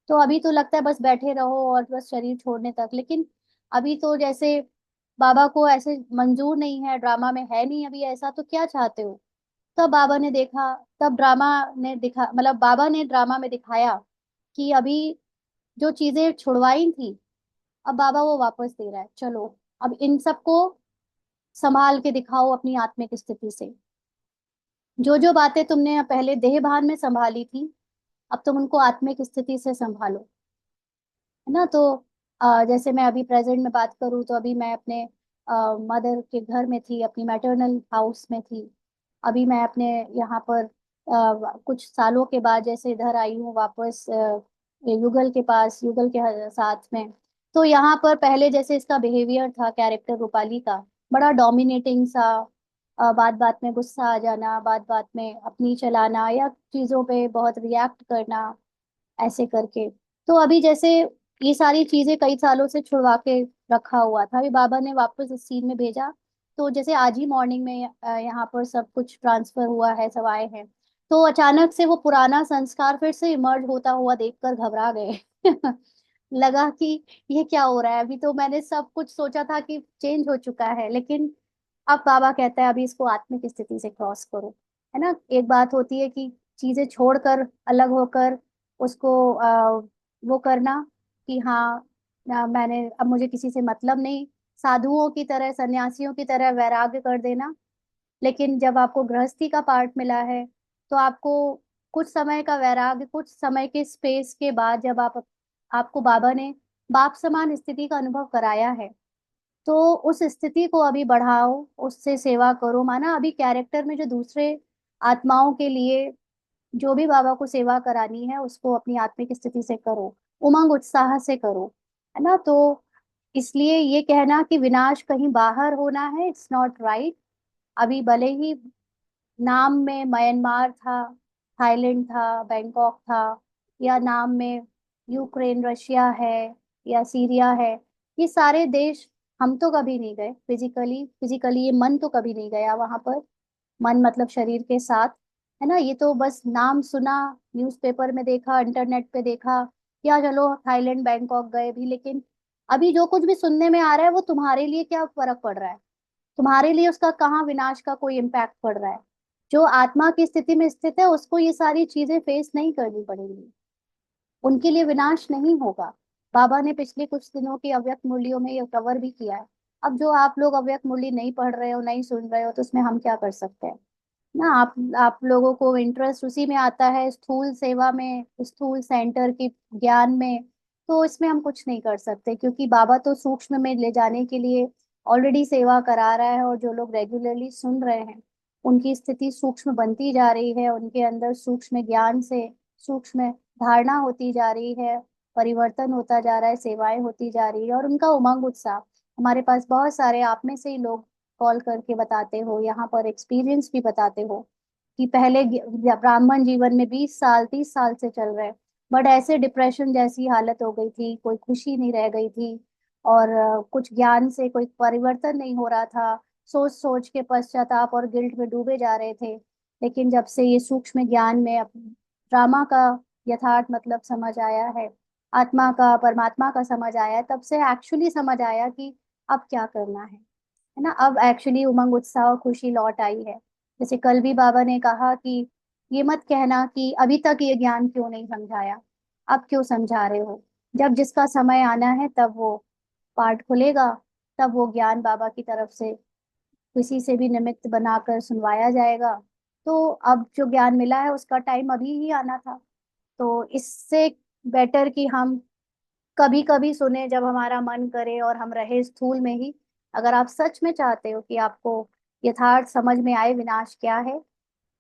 तो अभी तो लगता है बस बैठे रहो और बस शरीर छोड़ने तक। लेकिन अभी तो जैसे बाबा को ऐसे मंजूर नहीं है, ड्रामा में है नहीं अभी ऐसा, तो क्या चाहते हो? तब बाबा ने देखा, तब ड्रामा ने दिखा, मतलब बाबा ने ड्रामा में दिखाया कि अभी जो चीजें छुड़वाई थी, अब बाबा वो वापस दे रहा है, चलो अब इन सबको संभाल के दिखाओ अपनी आत्मिक स्थिति से। जो जो बातें तुमने पहले देह भान में संभाली थी, अब तुम उनको आत्मिक स्थिति से संभालो। है ना। तो जैसे मैं अभी प्रेजेंट में बात करूँ तो अभी मैं अपने मदर के घर में थी, अपनी मैटरनल हाउस में थी। अभी मैं अपने यहाँ पर कुछ सालों के बाद जैसे इधर आई हूँ वापस, युगल के पास, युगल के साथ में। तो यहाँ पर पहले जैसे इसका बिहेवियर था, कैरेक्टर रूपाली का, बड़ा डोमिनेटिंग सा, बात बात में गुस्सा आ जाना, बात बात में अपनी चलाना, या चीजों पे बहुत रिएक्ट करना, ऐसे करके। तो अभी जैसे ये सारी चीजें कई सालों से छुड़वा के रखा हुआ था, अभी बाबा ने वापस इस सीन में भेजा। तो जैसे आज ही मॉर्निंग में यहाँ पर सब कुछ ट्रांसफर हुआ है, सब आए हैं। तो अचानक से वो पुराना संस्कार फिर से इमर्ज होता हुआ देखकर घबरा गए। लगा कि ये क्या हो रहा है, अभी तो मैंने सब कुछ सोचा था कि चेंज हो चुका है, लेकिन अब बाबा कहता है अभी इसको आत्मिक स्थिति से क्रॉस करो। है ना, एक बात होती है कि चीजें छोड़कर अलग होकर उसको वो करना कि हाँ, मैंने अब मुझे किसी से मतलब नहीं, साधुओं की तरह सन्यासियों की तरह वैराग्य कर देना। लेकिन जब आपको गृहस्थी का पार्ट मिला है तो आपको कुछ समय का वैराग्य, कुछ समय के स्पेस के बाद जब आपको बाबा ने बाप समान स्थिति का अनुभव कराया है, तो उस स्थिति को अभी बढ़ाओ, उससे सेवा करो। माना अभी कैरेक्टर में जो दूसरे आत्माओं के लिए जो भी बाबा को सेवा करानी है उसको अपनी आत्मिक स्थिति से करो, उमंग उत्साह से करो। है ना, तो इसलिए ये कहना कि विनाश कहीं बाहर होना है, इट्स नॉट राइट। अभी भले ही नाम में म्यांमार था, थाईलैंड था, बैंकॉक था, या नाम में यूक्रेन रशिया है या सीरिया है, ये सारे देश हम तो कभी नहीं गए फिजिकली। फिजिकली ये मन तो कभी नहीं गया वहां पर, मन मतलब शरीर के साथ। है ना, ये तो बस नाम सुना, न्यूज़पेपर में देखा, इंटरनेट पे देखा, या चलो थाईलैंड बैंकॉक गए भी, लेकिन अभी जो कुछ भी सुनने में आ रहा है वो तुम्हारे लिए क्या फर्क पड़ रहा है? तुम्हारे लिए उसका कहाँ विनाश का कोई इम्पैक्ट पड़ रहा है? जो आत्मा की स्थिति में स्थित है उसको ये सारी चीजें फेस नहीं करनी पड़ेंगी, उनके लिए विनाश नहीं होगा। बाबा ने पिछले कुछ दिनों की अव्यक्त मूल्यों में ये कवर भी किया है। अब जो आप लोग अव्यक्त मूल्य नहीं पढ़ रहे हो, नहीं सुन रहे हो, तो उसमें हम क्या कर सकते हैं ना। आप लोगों को इंटरेस्ट उसी में आता है, स्थूल सेवा में, स्थूल सेंटर की ज्ञान में, तो इसमें हम कुछ नहीं कर सकते, क्योंकि बाबा तो सूक्ष्म में ले जाने के लिए ऑलरेडी सेवा करा रहा है। और जो लोग रेगुलरली सुन रहे हैं उनकी स्थिति सूक्ष्म बनती जा रही है, उनके अंदर सूक्ष्म ज्ञान से सूक्ष्म धारणा होती जा रही है, परिवर्तन होता जा रहा है, सेवाएं होती जा रही है, और उनका उमंग उत्साह। हमारे पास बहुत सारे आप में से ही लोग कॉल करके बताते हो, यहाँ पर एक्सपीरियंस भी बताते हो कि पहले ब्राह्मण जीवन में 20 साल 30 साल से चल रहे, बट ऐसे डिप्रेशन जैसी हालत हो गई थी, कोई खुशी नहीं रह गई थी, और कुछ ज्ञान से कोई परिवर्तन नहीं हो रहा था। सोच सोच के पश्चाताप और गिल्ट में डूबे जा रहे थे। लेकिन जब से ये सूक्ष्म ज्ञान में ड्रामा का यथार्थ मतलब समझ आया है, आत्मा का परमात्मा का समझ आया है, तब से एक्चुअली समझ आया कि अब क्या करना है ना। अब एक्चुअली उमंग उत्साह और खुशी लौट आई है। जैसे कल भी बाबा ने कहा कि ये मत कहना कि अभी तक ये ज्ञान क्यों नहीं समझाया, अब क्यों समझा रहे हो। जब जिसका समय आना है तब वो पाठ खुलेगा, तब वो ज्ञान बाबा की तरफ से किसी से भी निमित्त बनाकर सुनवाया जाएगा। तो अब जो ज्ञान मिला है उसका टाइम अभी ही आना था। तो इससे बेटर कि हम कभी कभी सुने जब हमारा मन करे, और हम रहे स्थूल में ही। अगर आप सच में चाहते हो कि आपको यथार्थ समझ में आए विनाश क्या है,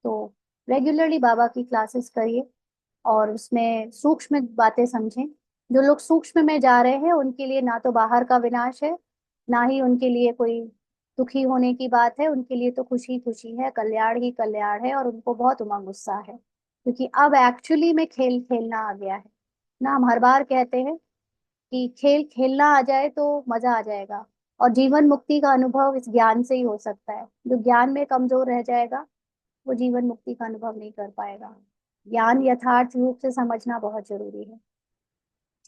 तो रेगुलरली बाबा की क्लासेस करिए और उसमें सूक्ष्म बातें समझें। जो लोग सूक्ष्म में जा रहे हैं उनके लिए ना तो बाहर का विनाश है, ना ही उनके लिए कोई दुखी होने की बात है, उनके लिए तो खुशी खुशी है, कल्याण ही कल्याण है, और उनको बहुत उमंग उत्साह है, क्योंकि अब एक्चुअली में खेल खेलना आ गया है ना। हम हर बार कहते हैं कि खेल खेलना आ जाए तो मजा आ जाएगा, और जीवन मुक्ति का अनुभव इस ज्ञान से ही हो सकता है। जो ज्ञान में कमजोर रह जाएगा वो जीवन मुक्ति का अनुभव नहीं कर पाएगा। ज्ञान यथार्थ रूप से समझना बहुत जरूरी है।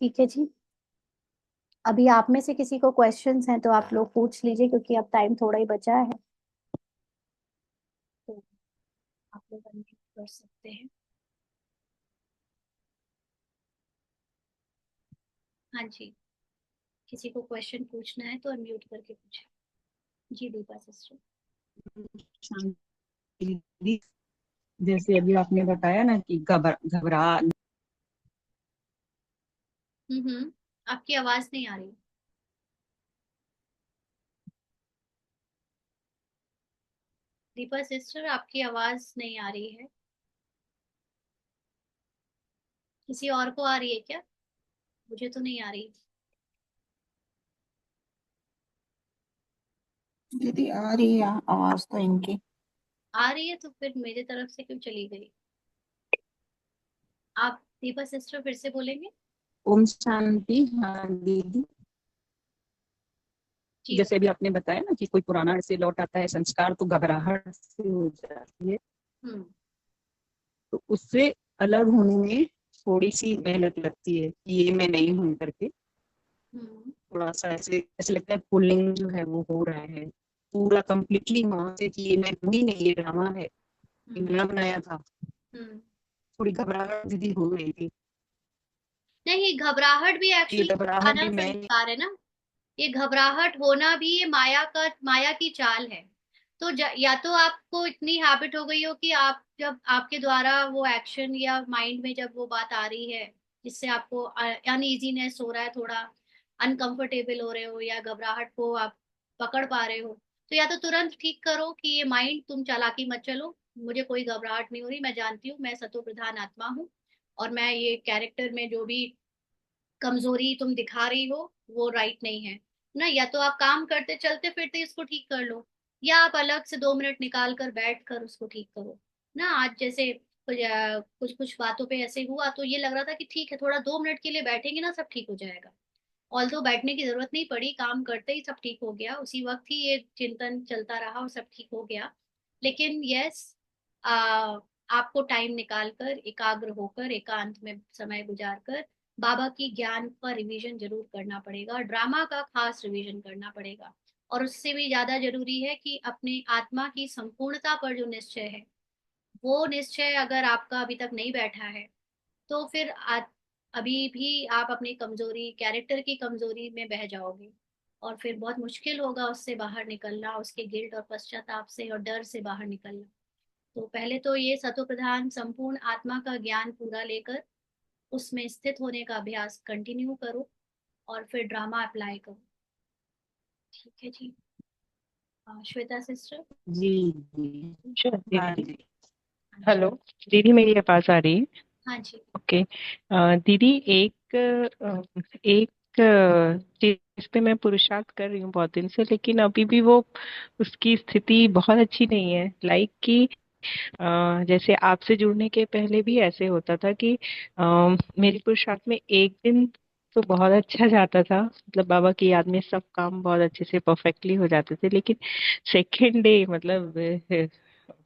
ठीक है जी। अभी आप में से किसी को क्वेश्चंस हैं तो आप लोग पूछ लीजिए, क्योंकि अब टाइम थोड़ा ही बचा है, तो आप लोग अनम्यूट कर सकते हैं। हाँ जी, किसी को क्वेश्चन पूछना है तो अनम्यूट करके पूछे। जी दीपा सिस्टर। दीदी, जैसे अभी आपने बताया ना कि घबरा। आपकी आवाज नहीं आ रही। दीपा सिस्टर, आपकी आवाज नहीं आ रही है। किसी और को आ रही है क्या? मुझे तो नहीं आ रही। दीदी आ रही है आवाज तो इनकी। आ रही है तो फिर मेरे तरफ से क्यों चली गई? आप दीपा सिस्टर फिर से बोलेंगे? ओम शांति। हाँ दीदी, जी। जैसे अभी आपने बताया ना कि कोई पुराना से लौट आता है संस्कार तो घबराहट से हो जाती है। हम्म। तो उससे अलग होने में थोड़ी सी मेहनत लगती है कि ये मैं नहीं हूं करके। थोड़ा सा ऐसे ऐसे लगता है पुलिंग जो है वो हो रहा है पूरा कंप्लीटली वहां से कि ये मैं हूं ही नहीं, ये ड्रामा है, ये मैंने बनाया था। थोड़ी घबराहट दीदी हो रही थी। नहीं, घबराहट भी ये एक्चुअली घबराहट आना भी मैं संस्कार है ना। ये घबराहट होना भी ये माया की चाल है। तो या तो आपको इतनी हैबिट हो गई हो कि आप जब आपके द्वारा वो एक्शन या माइंड में जब वो बात आ रही है जिससे आपको अनइजीनेस हो रहा है, थोड़ा अनकंफर्टेबल हो रहे हो या घबराहट को आप पकड़ पा रहे हो, तो या तो तुरंत ठीक करो कि ये माइंड तुम चालाकी मत चलो, मुझे कोई घबराहट नहीं हो रही, मैं जानती हूँ मैं सतो प्रधान आत्मा हूँ और मैं ये कैरेक्टर में जो भी कमजोरी तुम दिखा रही हो वो राइट नहीं है ना। या तो आप काम करते चलते फिरते इसको ठीक कर लो, या आप अलग से 2 मिनट निकाल कर बैठ कर उसको ठीक करो ना। आज जैसे कुछ कुछ बातों पे ऐसे हुआ तो ये लग रहा था कि ठीक है, थोड़ा 2 मिनट के लिए बैठेंगे ना सब ठीक हो जाएगा। ऑल्दो बैठने की जरूरत नहीं पड़ी, काम करते ही सब ठीक हो गया, उसी वक्त ही ये चिंतन चलता रहा और सब ठीक हो गया। लेकिन यस, आ, आपको टाइम निकाल कर एकाग्र होकर एकांत में समय गुजार कर बाबा की ज्ञान का रिवीजन जरूर करना पड़ेगा, ड्रामा का खास रिवीजन करना पड़ेगा। और उससे भी ज्यादा जरूरी है कि अपने आत्मा की संपूर्णता पर जो निश्चय है, वो निश्चय अगर आपका अभी तक नहीं बैठा है तो फिर अभी भी आप अपनी कमजोरी, कैरेक्टर की कमजोरी में बह जाओगे और फिर बहुत मुश्किल होगा उससे बाहर निकलना, उसके गिल्ट और पश्चाताप से और डर से बाहर निकलना। तो पहले तो ये सतो प्रधान संपूर्ण आत्मा का ज्ञान पूरा लेकर उसमें स्थित होने का अभ्यास कंटिन्यू करो और फिर ड्रामा अप्लाई करो। ठीक है जी। श्वेता सिस्टर। जी जी। श्योर हाँ दीदी। जी। हेलो दीदी, मेरी आवाज आ रही है? हाँ जी। ओके। दीदी, एक चीज पे मैं पुरुषार्थ कर रही हूँ बहुत दिन से, लेकिन अभी भी वो उसकी स्थिति बहुत अच्छी नहीं है। लाइक कि जैसे आपसे जुड़ने के पहले भी ऐसे होता था कि मेरी पुरुषार्थ में एक दिन तो बहुत अच्छा जाता था, मतलब बाबा की याद में सब काम बहुत अच्छे से परफेक्टली हो जाते थे। लेकिन सेकेंड डे, मतलब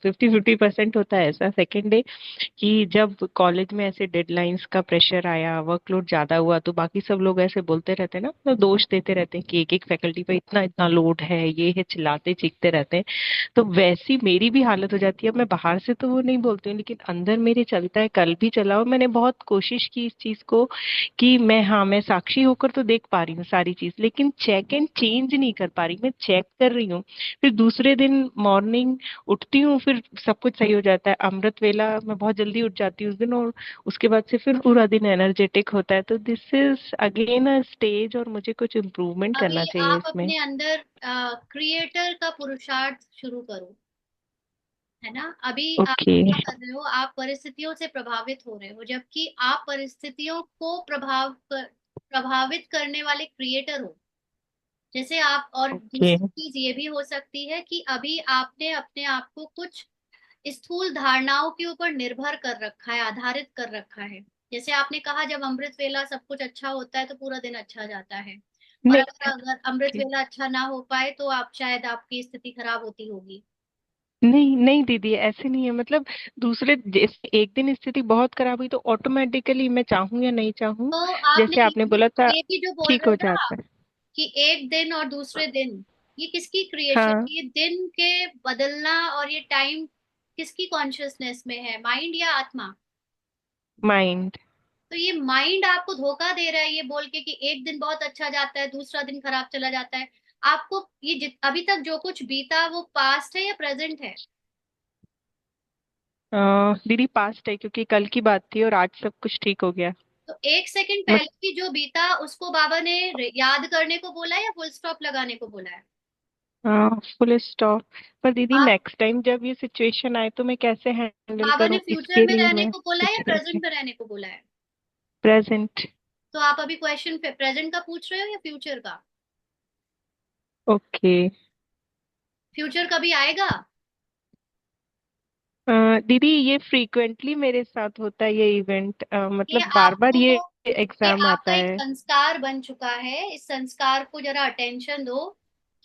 50-50% होता है ऐसा सेकेंड डे, कि जब कॉलेज में ऐसे डेडलाइंस का प्रेशर आया, वर्कलोड ज्यादा हुआ, तो बाकी सब लोग ऐसे बोलते रहते हैं ना, मतलब दोष देते रहते हैं कि एक एक फैकल्टी पे इतना इतना लोड है, ये है, चिल्लाते चीखते रहते हैं। तो वैसी मेरी भी हालत हो जाती है। अब मैं बाहर से तो वो नहीं बोलती हूँ, लेकिन अंदर मेरे चलता है। कल भी चला और मैंने बहुत कोशिश की इस चीज को कि मैं साक्षी होकर तो देख पा रही हूँ सारी चीज, लेकिन चेक एंड चेंज नहीं कर पा रही। मैं चेक कर रही हूँ, फिर दूसरे दिन मॉर्निंग उठती हूँ, फिर सब कुछ सही हो जाता है। अमृत वेला मैं बहुत जल्दी उठ जाती हूँ उस दिन, और उसके बाद से फिर पूरा दिन एनर्जेटिक होता है। तो this is again a stage, और मुझे कुछ इम्प्रूवमेंट करना अभी चाहिए आप इसमें। अपने अंदर क्रिएटर का पुरुषार्थ शुरू करो, है ना। अभी आप ओके। क्या कर रहे हो, आप परिस्थितियों से प्रभावित हो रहे हो, जबकि आप परिस्थितियों को प्रभावित करने वाले क्रिएटर हो। जैसे आप, और ओके। दूसरी चीज ये भी हो सकती है कि अभी आपने अपने आप को कुछ स्थूल धारणाओं के ऊपर निर्भर कर रखा है, आधारित कर रखा है। जैसे आपने कहा जब अमृत वेला सब कुछ अच्छा होता है तो पूरा दिन अच्छा जाता है, और नहीं। अगर अगर अमृत okay. वेला अच्छा ना हो पाए तो आप शायद आपकी स्थिति खराब होती होगी। नहीं नहीं दीदी, ऐसे नहीं है। मतलब दूसरे, जैसे एक दिन स्थिति बहुत खराब हुई तो ऑटोमेटिकली मैं चाहूं या नहीं चाहूं, तो आपने जैसे आपने बोला था, ये भी जो बोल ठीक रहे हो हो ना जाता आप, है। कि एक दिन और दूसरे दिन, ये किसकी क्रिएशन हाँ। है? ये दिन के बदलना और ये टाइम किसकी कॉन्शियसनेस में है, माइंड या आत्मा? माइंड। तो ये माइंड आपको धोखा दे रहा है ये बोल के कि एक दिन बहुत अच्छा जाता है दूसरा दिन खराब चला जाता है। आपको ये अभी तक जो कुछ बीता वो पास्ट है या प्रेजेंट है? दीदी पास्ट है, क्योंकि कल की बात थी और आज सब कुछ ठीक हो गया। तो 1 सेकंड मत पहले की जो बीता उसको बाबा ने याद करने को बोला है या फुल स्टॉप लगाने को बोला है? Full stop. पर दीदी आप, नेक्स्ट टाइम जब ये सिचुएशन आए तो मैं कैसे हैंडल बाबा ने करूं, फ्यूचर इसके में लिए रहने मैं को बोला है या पूछ रही थी। प्रेजेंट में रहने को बोला है? प्रेजेंट। तो आप अभी क्वेश्चन प्रेजेंट का पूछ रहे हो या फ्यूचर का? ओके। फ्यूचर कभी आएगा? दीदी ये फ्रीक्वेंटली मेरे साथ होता है, ये इवेंट, ये मतलब बार बार आपको, ये ये एग्जाम आता आपका एक है। संस्कार बन चुका है, इस संस्कार को जरा अटेंशन दो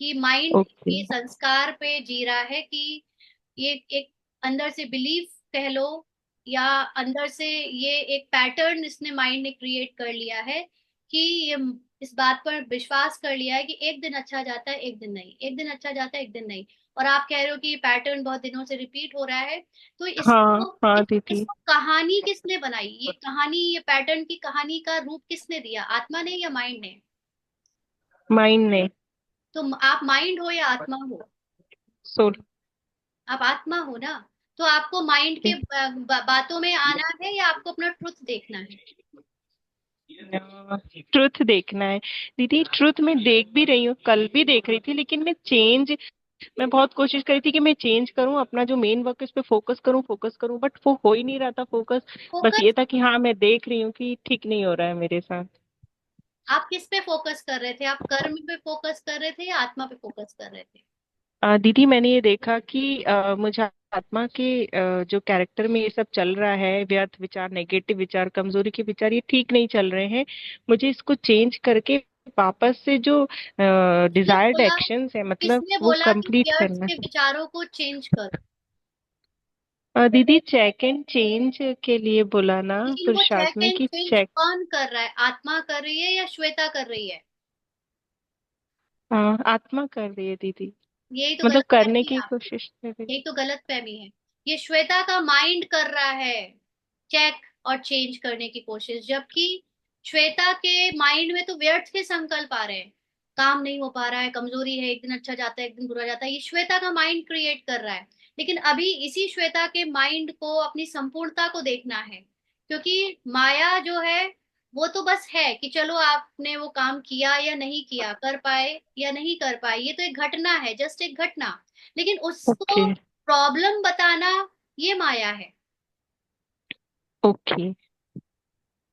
कि माइंड ओके। ये संस्कार पे जी रहा है कि ये एक अंदर से बिलीफ कह लो या अंदर से ये एक पैटर्न इसने माइंड ने क्रिएट कर लिया है कि ये इस बात पर विश्वास कर लिया है कि एक दिन अच्छा जाता है एक दिन नहीं, एक दिन अच्छा जाता है एक दिन नहीं। और आप कह रहे हो कि ये पैटर्न बहुत दिनों से रिपीट हो रहा है। तो हाँ इसको हाँ दीदी। इसको कहानी किसने बनाई, ये कहानी, ये पैटर्न की कहानी का रूप किसने दिया, आत्मा ने या माइंड ने? माइंड ने। तो आप माइंड हो या आत्मा हो? सोल। आप आत्मा हो ना। तो आपको माइंड के बातों में आना है या आपको अपना ट्रुथ देखना है? ट्रुथ देखना है दीदी। ट्रुथ मैं देख भी रही हूँ, कल भी देख रही थी, लेकिन मैं बहुत कोशिश करी थी कि मैं चेंज करूं, अपना जो मेन वर्क है उस पे फोकस करूं, बट वो हो ही नहीं रहा था फोकस। बस फोकस ये था कि हाँ मैं देख रही हूँ कि ठीक नहीं हो रहा है मेरे साथ। आप किस पे फोकस कर रहे थे, आप कर्म पे फोकस कर रहे थे या आत्मा पे फोकस कर रहे थे? दीदी मैंने ये देखा कि मुझे आत्मा के जो कैरेक्टर में ये सब चल रहा है, व्यर्थ विचार, नेगेटिव विचार, कमजोरी के विचार, ये ठीक नहीं चल रहे हैं। मुझे इसको चेंज करके वापस से जो किसने डिजायर्ड बोला, एक्शंस है, मतलब किसने वो बोला कि कंप्लीट व्यर्थ करना के है। विचारों को चेंज करो? दीदी चेक एंड चेंज के लिए बोला ना लेकिन वो चेक पुरुषार्थ में एंड कि चेंज चेक। कौन कर रहा है, आत्मा कर रही है या श्वेता कर रही है? आत्मा कर रही है दीदी। यही तो मतलब गलत करने फहमी है की आपकी, कोशिश कर रही यही तो गलत फहमी है। ये श्वेता का माइंड कर रहा है चेक और चेंज करने की कोशिश, जबकि श्वेता के माइंड में तो व्यर्थ के संकल्प आ रहे हैं। काम नहीं हो पा रहा है, कमजोरी है, एक दिन अच्छा जाता है एक दिन बुरा जाता है, ये श्वेता का माइंड क्रिएट कर रहा है। लेकिन अभी इसी श्वेता के माइंड को अपनी संपूर्णता को देखना है, क्योंकि माया जो है वो तो बस है कि चलो आपने वो काम किया या नहीं किया, कर पाए या नहीं कर पाए, ये तो एक घटना है, जस्ट एक घटना। लेकिन ओके। उसको प्रॉब्लम बताना, ये माया ओके। है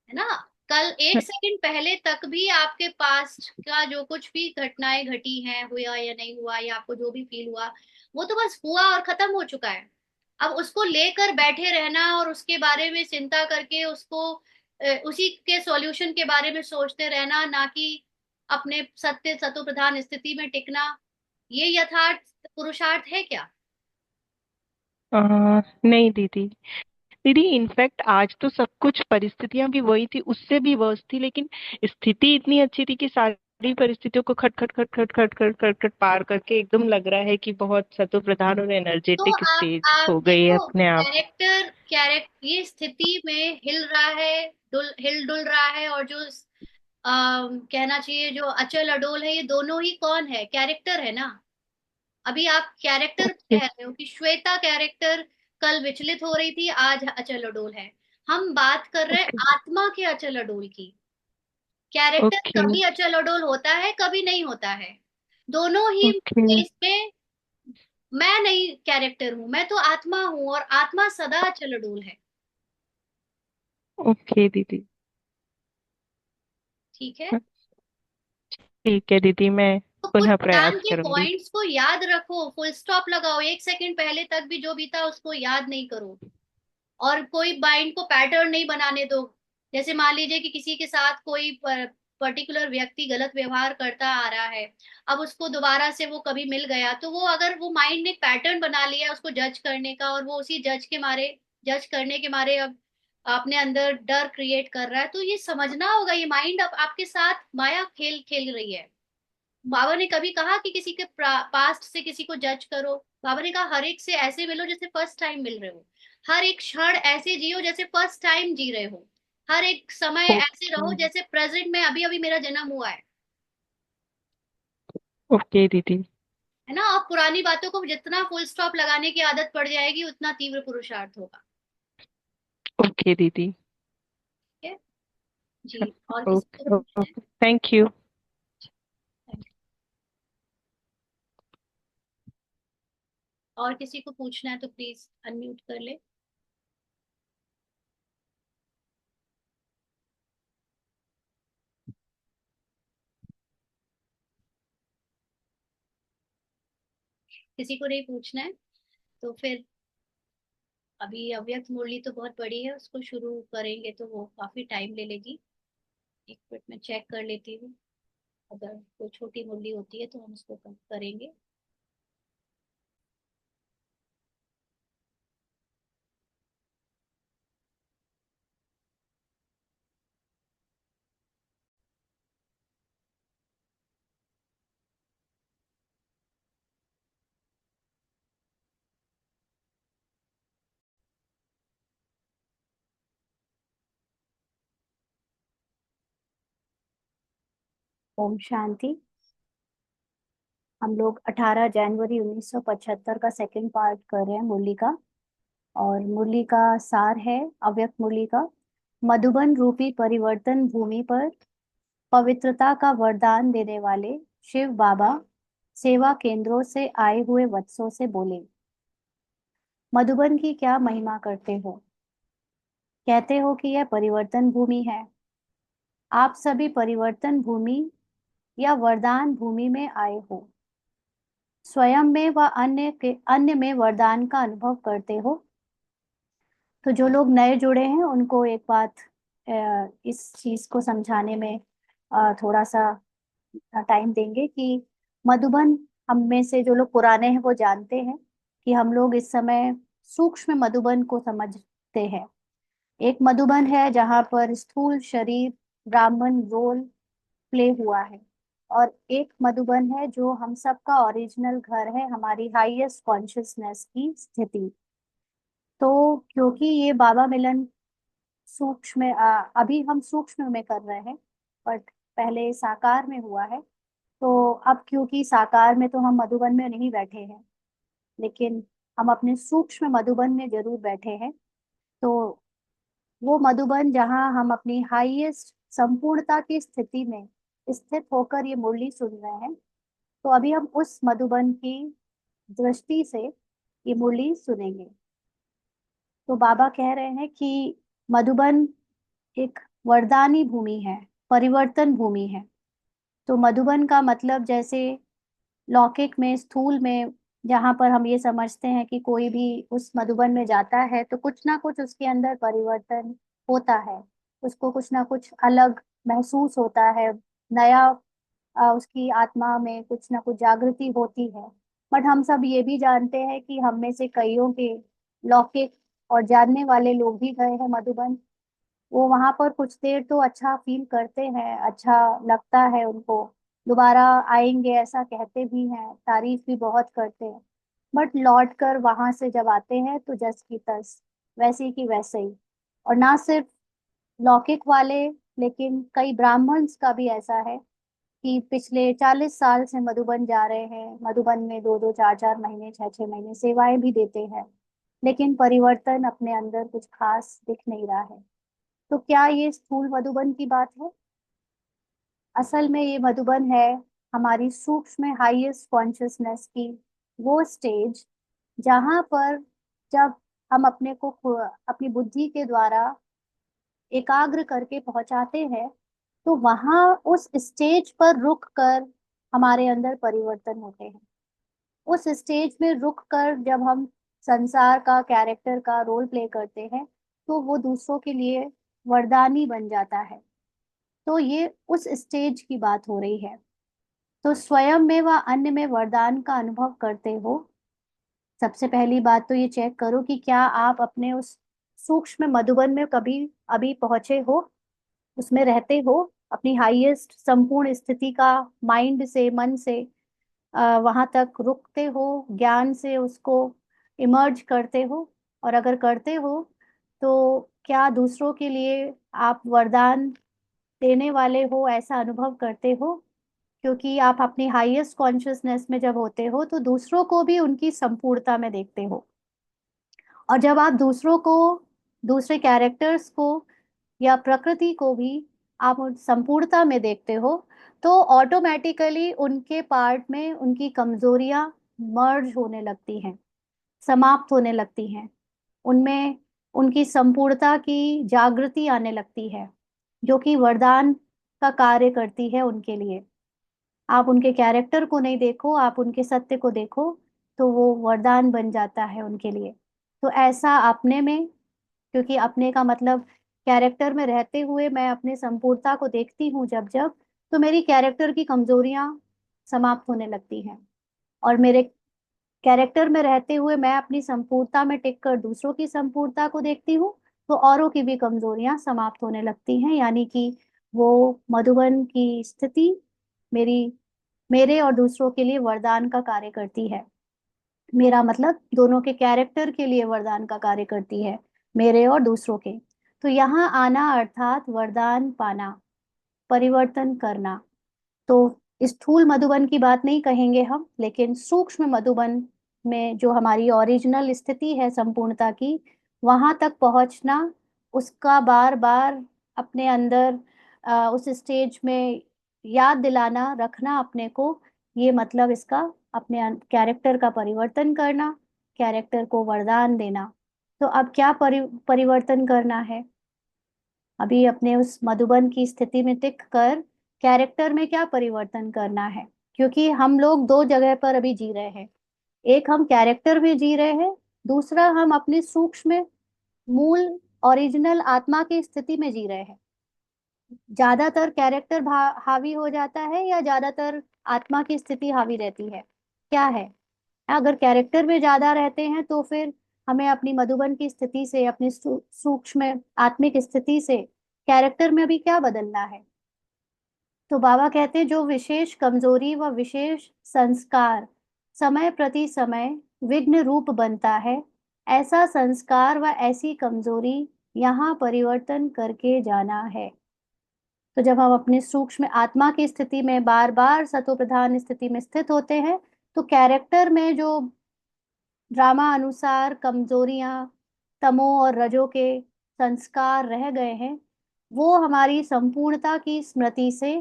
ना। कल एक सेकंड पहले तक भी आपके पास्ट का जो कुछ भी घटनाएं घटी हैं, हुआ या नहीं हुआ, या आपको जो भी फील हुआ, वो तो बस हुआ और खत्म हो चुका है। अब उसको लेकर बैठे रहना और उसके बारे में चिंता करके उसको उसी के सॉल्यूशन के बारे में सोचते रहना, ना कि अपने सत्य सतो प्रधान स्थिति में टिकना, ये यथार्थ पुरुषार्थ है क्या? नहीं दीदी। दीदी इनफैक्ट आज तो सब कुछ परिस्थितियां भी वही थी, उससे भी वर्स थी, लेकिन स्थिति इतनी अच्छी थी कि सारी परिस्थितियों को खट खट खट खट खट खट खट खट पार करके एकदम लग रहा है कि बहुत सतो प्रधान और तो एनर्जेटिक स्टेज आप हो गई है देखो, अपने आप। कैरेक्टर कैरेक्टर ये स्थिति में हिल रहा है, हिल डुल रहा है, और जो कहना चाहिए जो अचल अडोल है, ये दोनों ही कौन है, कैरेक्टर है ना। अभी आप कैरेक्टर ओके। कह रहे हो कि श्वेता कैरेक्टर कल विचलित हो रही थी, आज अचल अडोल है। हम बात कर रहे हैं ओके। आत्मा के अचल अडोल की। Character okay. कभी अचल अडोल होता है, कभी नहीं होता है। दोनों ही ओके। केस में मैं नहीं कैरेक्टर हूं, मैं तो आत्मा हूं, और आत्मा सदा अचल अडोल है। ओके दीदी। ठीक है। ठीक है दीदी, मैं तो कुछ पुनः ज्ञान प्रयास के करूंगी। पॉइंट्स को याद रखो, फुल स्टॉप लगाओ, एक सेकंड पहले तक भी जो बीता उसको याद नहीं करो। और कोई माइंड को पैटर्न नहीं बनाने दो। जैसे मान लीजिए कि किसी के साथ कोई पर्टिकुलर व्यक्ति गलत व्यवहार करता आ रहा है, अब उसको दोबारा से वो कभी मिल गया, तो वो अगर वो माइंड ने पैटर्न बना लिया उसको जज करने का, और वो उसी जज करने के मारे अब अपने अंदर डर क्रिएट कर रहा है, तो ये समझना होगा ये माइंड अब आपके साथ माया खेल खेल रही है। बाबा ने कभी कहा कि किसी के पास्ट से किसी को जज करो? बाबा ने कहा हर एक से ऐसे मिलो जैसे फर्स्ट टाइम मिल रहे हो। हर एक क्षण ऐसे जियो जैसे फर्स्ट टाइम जी रहे हो। हर एक समय ऐसे ओके। रहो जैसे प्रेजेंट में अभी अभी मेरा जन्म हुआ ओके दीदी। है ना। और पुरानी बातों को जितना फुल स्टॉप लगाने की आदत पड़ जाएगी उतना तीव्र पुरुषार्थ होगा। ओके दीदी। ठीक है जी। और किसी को ओके। पूछना है? Okay, thank you. Thank you। और किसी को पूछना है तो प्लीज अनम्यूट कर ले। किसी को नहीं पूछना है तो फिर अभी अव्यक्त मुरली तो बहुत बड़ी है, उसको शुरू करेंगे तो वो काफी टाइम ले लेगी। एक मिनट में चेक कर लेती हूँ, अगर कोई छोटी मुरली होती है तो हम उसको करेंगे। ओम शांति। हम लोग 18 जनवरी 1975 का सेकंड पार्ट कर रहे हैं मुरली का, और मुरली का सार है अव्यक्त मुरली का। मधुबन रूपी परिवर्तन भूमि पर पवित्रता का वरदान देने वाले शिव बाबा सेवा केंद्रों से आए हुए वत्सों से बोले, मधुबन की क्या महिमा करते हो। कहते हो कि यह परिवर्तन भूमि है। आप सभी परिवर्तन भूमि या वरदान भूमि में आए हो। स्वयं में व अन्य में वरदान का अनुभव करते हो। तो जो लोग नए जुड़े हैं उनको एक बात इस चीज को समझाने में थोड़ा सा टाइम देंगे कि मधुबन, हम में से जो लोग पुराने हैं वो जानते हैं कि हम लोग इस समय सूक्ष्म मधुबन को समझते हैं। एक मधुबन है जहाँ पर स्थूल शरीर ब्राह्मण रोल प्ले हुआ है, और एक मधुबन है जो हम सबका ओरिजिनल घर है, हमारी हाईएस्ट कॉन्शियसनेस की स्थिति। तो क्योंकि ये बाबा मिलन सूक्ष्म अभी हम सूक्ष्म में कर रहे हैं, बट पहले साकार में हुआ है। तो अब क्योंकि साकार में तो हम मधुबन में नहीं बैठे हैं, लेकिन हम अपने सूक्ष्म मधुबन में जरूर बैठे हैं। तो वो मधुबन जहाँ हम अपनी हाईएस्ट संपूर्णता की स्थिति में स्थित होकर ये मुरली सुन रहे हैं, तो अभी हम उस मधुबन की दृष्टि से ये मुरली सुनेंगे। तो बाबा कह रहे हैं कि मधुबन एक वरदानी भूमि है, परिवर्तन भूमि है। तो मधुबन का मतलब जैसे लौकिक में स्थूल में जहाँ पर हम ये समझते हैं कि कोई भी उस मधुबन में जाता है तो कुछ ना कुछ उसके अंदर परिवर्तन होता है, उसको कुछ ना कुछ अलग महसूस होता है, नया उसकी आत्मा में कुछ ना कुछ जागृति होती है। बट हम सब ये भी जानते हैं कि हम में से कईयों के लौकिक और जानने वाले लोग भी गए हैं मधुबन। वो वहां पर कुछ देर तो अच्छा फील करते हैं, अच्छा लगता है उनको, दोबारा आएंगे ऐसा कहते भी हैं, तारीफ भी बहुत करते हैं। बट लौट कर वहां से जब आते हैं तो जस की तस, वैसे की वैसे ही। और ना सिर्फ लौकिक वाले, लेकिन कई ब्राह्मण्स का भी ऐसा है कि पिछले 40 साल से मधुबन जा रहे हैं, मधुबन में 2-2 4-4 महीने 6-6 महीने सेवाएं भी देते हैं, लेकिन परिवर्तन अपने अंदर कुछ खास दिख नहीं रहा है। तो क्या ये स्थूल मधुबन की बात है? असल में ये मधुबन है हमारी सूक्ष्म हाईएस्ट कॉन्शियसनेस की वो स्टेज, जहां पर जब हम अपने को अपनी बुद्धि के द्वारा एकाग्र करके पहुंचाते हैं, तो वहां उस स्टेज पर रुक कर हमारे अंदर परिवर्तन होते हैं। उस स्टेज में रुक कर जब हम संसार का कैरेक्टर का रोल प्ले करते हैं, तो वो दूसरों के लिए वरदानी बन जाता है। तो ये उस स्टेज की बात हो रही है। तो स्वयं में व अन्य में वरदान का अनुभव करते हो। सबसे पहली बात तो ये चेक करो कि क्या आप अपने उस सूक्ष्म मधुबन में कभी अभी पहुंचे हो, उसमें रहते हो, अपनी हाईएस्ट संपूर्ण स्थिति का माइंड से, मन से वहां तक रुकते हो, ज्ञान से उसको इमर्ज करते हो। और अगर करते हो तो क्या दूसरों के लिए आप वरदान देने वाले हो, ऐसा अनुभव करते हो? क्योंकि आप अपनी हाईएस्ट कॉन्शियसनेस में जब होते हो तो दूसरों को भी उनकी संपूर्णता में देखते हो। और जब आप दूसरों को, दूसरे कैरेक्टर्स को या प्रकृति को भी आप उन संपूर्णता में देखते हो, तो ऑटोमेटिकली उनके पार्ट में उनकी कमजोरियां मर्ज होने लगती हैं, समाप्त होने लगती हैं। उनमें उनकी संपूर्णता की जागृति आने लगती है, जो कि वरदान का कार्य करती है उनके लिए। आप उनके कैरेक्टर को नहीं देखो, आप उनके सत्य को देखो, तो वो वरदान बन जाता है उनके लिए। तो ऐसा अपने में, क्योंकि अपने का मतलब कैरेक्टर में रहते हुए मैं अपने संपूर्णता को देखती हूँ जब जब, तो मेरी कैरेक्टर की कमजोरियां समाप्त होने लगती हैं। और मेरे कैरेक्टर में रहते हुए मैं अपनी संपूर्णता में टिक कर दूसरों की संपूर्णता को देखती हूँ, तो औरों की भी कमजोरियां समाप्त होने लगती हैं। यानी कि वो मधुबन की स्थिति मेरी, मेरे और दूसरों के लिए वरदान का कार्य करती है। मेरा मतलब दोनों के कैरेक्टर के लिए वरदान का कार्य करती है, मेरे और दूसरों के। तो यहाँ आना अर्थात वरदान पाना, परिवर्तन करना। तो स्थूल मधुबन की बात नहीं कहेंगे हम, लेकिन सूक्ष्म मधुबन में जो हमारी ओरिजिनल स्थिति है संपूर्णता की, वहां तक पहुंचना, उसका बार बार अपने अंदर उस स्टेज में याद दिलाना, रखना अपने को, ये मतलब इसका अपने कैरेक्टर का परिवर्तन करना, कैरेक्टर को वरदान देना। तो अब क्या परिवर्तन करना है? अभी अपने उस मधुबन की स्थिति में टिक कर कैरेक्टर में क्या परिवर्तन करना है? क्योंकि हम लोग दो जगह पर अभी जी रहे हैं। एक हम कैरेक्टर में जी रहे हैं, दूसरा हम अपनी सूक्ष्म मूल ओरिजिनल आत्मा की स्थिति में जी रहे हैं। ज्यादातर कैरेक्टर हावी हो जाता है या ज्यादातर आत्मा की स्थिति हावी रहती है? क्या है? अगर कैरेक्टर में ज्यादा रहते हैं तो फिर हमें अपनी मधुबन की स्थिति से, अपनी सूक्ष्म आत्मिक स्थिति से कैरेक्टर में अभी क्या बदलना है? तो बाबा कहते हैं जो विशेष कमजोरी व विशेष संस्कार समय प्रति समय विघ्न रूप बनता है, ऐसा संस्कार व ऐसी कमजोरी यहाँ परिवर्तन करके जाना है। तो जब हम अपने सूक्ष्म आत्मा की स्थिति में बार बार सतो प्रधान स्थिति में स्थित होते हैं, तो कैरेक्टर में जो ड्रामा अनुसार कमजोरियां, तमो और रजो के संस्कार रह गए हैं, वो हमारी संपूर्णता की स्मृति से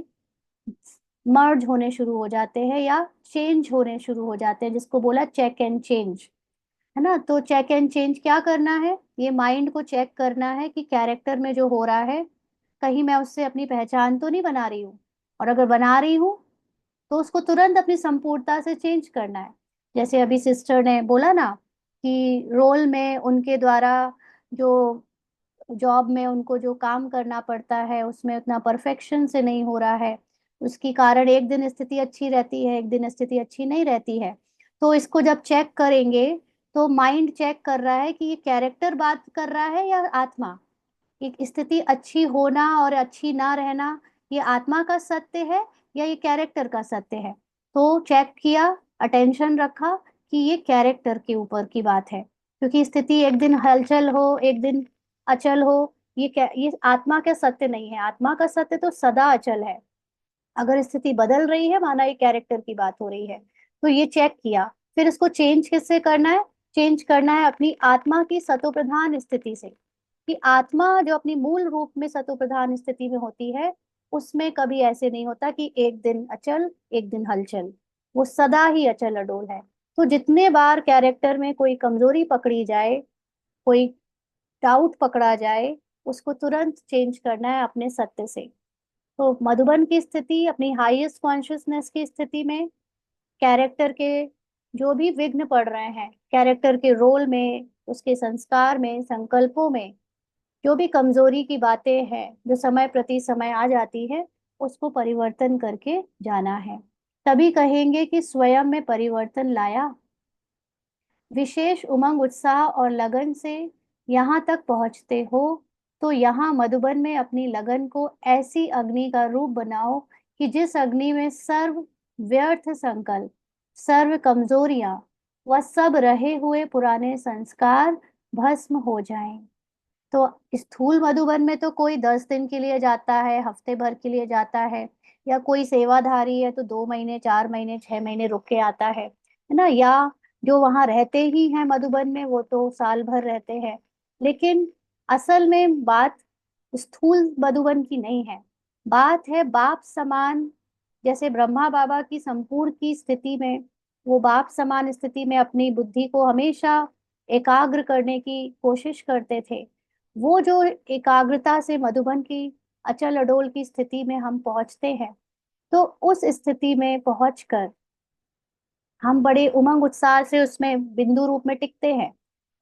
मर्ज होने शुरू हो जाते हैं या चेंज होने शुरू हो जाते हैं, जिसको बोला चेक एंड चेंज, है ना। तो चेक एंड चेंज क्या करना है? ये माइंड को चेक करना है कि कैरेक्टर में जो हो रहा है, कहीं मैं उससे अपनी पहचान तो नहीं बना रही हूँ, और अगर बना रही हूँ तो उसको तुरंत अपनी संपूर्णता से चेंज करना है। जैसे अभी सिस्टर ने बोला ना कि रोल में उनके द्वारा जो जॉब में उनको जो काम करना पड़ता है उसमें उतना परफेक्शन से नहीं हो रहा है, उसके कारण एक दिन स्थिति अच्छी रहती है, एक दिन स्थिति अच्छी नहीं रहती है। तो इसको जब चेक करेंगे, तो माइंड चेक कर रहा है कि ये कैरेक्टर बात कर रहा है या आत्मा। एक स्थिति अच्छी होना और अच्छी ना रहना, ये आत्मा का सत्य है या ये कैरेक्टर का सत्य है? तो चेक किया, अटेंशन रखा कि ये कैरेक्टर के ऊपर की बात है, क्योंकि स्थिति एक दिन हलचल हो, एक दिन अचल हो, ये आत्मा का सत्य नहीं है। आत्मा का सत्य तो सदा अचल है। अगर स्थिति बदल रही है, माना ये कैरेक्टर की बात हो रही है, तो ये चेक किया। फिर इसको चेंज किससे करना है? चेंज करना है अपनी आत्मा की सतो प्रधान स्थिति से, कि आत्मा जो अपनी मूल रूप में सतो प्रधान स्थिति में होती है, उसमें कभी ऐसे नहीं होता कि एक दिन अचल एक दिन हलचल, वो सदा ही अचल अडोल है। तो जितने बार कैरेक्टर में कोई कमजोरी पकड़ी जाए, कोई डाउट पकड़ा जाए, उसको तुरंत चेंज करना है अपने सत्य से। तो मधुबन की स्थिति अपनी हाईएस्ट कॉन्शियसनेस की स्थिति में कैरेक्टर के जो भी विघ्न पड़ रहे हैं, कैरेक्टर के रोल में, उसके संस्कार में, संकल्पों में जो भी कमजोरी की बातें हैं जो समय प्रति समय आ जाती है, उसको परिवर्तन करके जाना है। तभी कहेंगे कि स्वयं में परिवर्तन लाया। विशेष उमंग उत्साह और लगन से यहाँ तक पहुँचते हो, तो यहाँ मधुबन में अपनी लगन को ऐसी अग्नि का रूप बनाओ कि जिस अग्नि में सर्व व्यर्थ संकल्प, सर्व कमजोरियां व सब रहे हुए पुराने संस्कार भस्म हो जाएं। तो स्थूल मधुबन में तो कोई 10 दिन के लिए जाता है, हफ्ते भर के लिए जाता है, या कोई सेवाधारी है तो 2 महीने, 4 महीने, 6 महीने रुक के आता है ना। या जो वहां रहते ही हैं मधुबन में, वो तो साल भर रहते हैं। लेकिन असल में बात स्थूल मधुबन की नहीं है, बात है बाप समान। जैसे ब्रह्मा बाबा की संपूर्ण की स्थिति में, वो बाप समान स्थिति में अपनी बुद्धि को हमेशा एकाग्र करने की कोशिश करते थे। वो जो एकाग्रता से मधुबन की अचल अडोल की स्थिति में हम पहुंचते हैं, तो उस स्थिति में पहुंचकर हम बड़े उमंग उत्साह से उसमें बिंदु रूप में टिकते हैं,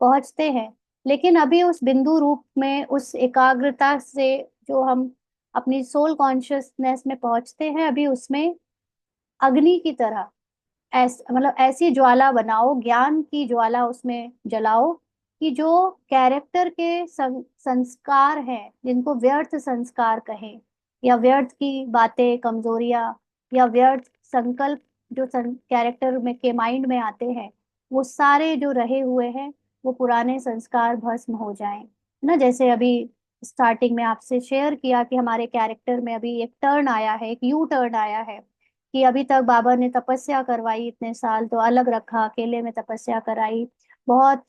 पहुंचते हैं। लेकिन अभी उस बिंदु रूप में, उस एकाग्रता से जो हम अपनी सोल कॉन्शियसनेस में पहुंचते हैं, अभी उसमें अग्नि की तरह मतलब ऐसी ज्वाला बनाओ, ज्ञान की ज्वाला उसमें जलाओ, कि जो कैरेक्टर के संस्कार हैं, जिनको व्यर्थ संस्कार कहें, या व्यर्थ की बातें, कमजोरियां, या व्यर्थ संकल्प जो कैरेक्टर में के माइंड में आते हैं, वो सारे जो रहे हुए हैं, वो पुराने संस्कार भस्म हो जाएं, ना। जैसे अभी स्टार्टिंग में आपसे शेयर किया कि हमारे कैरेक्टर में अभी एक टर्न आया है, एक यू टर्न आया है, कि अभी तक बाबा ने तपस्या करवाई इतने साल, तो अलग रखा, अकेले में तपस्या कराई, बहुत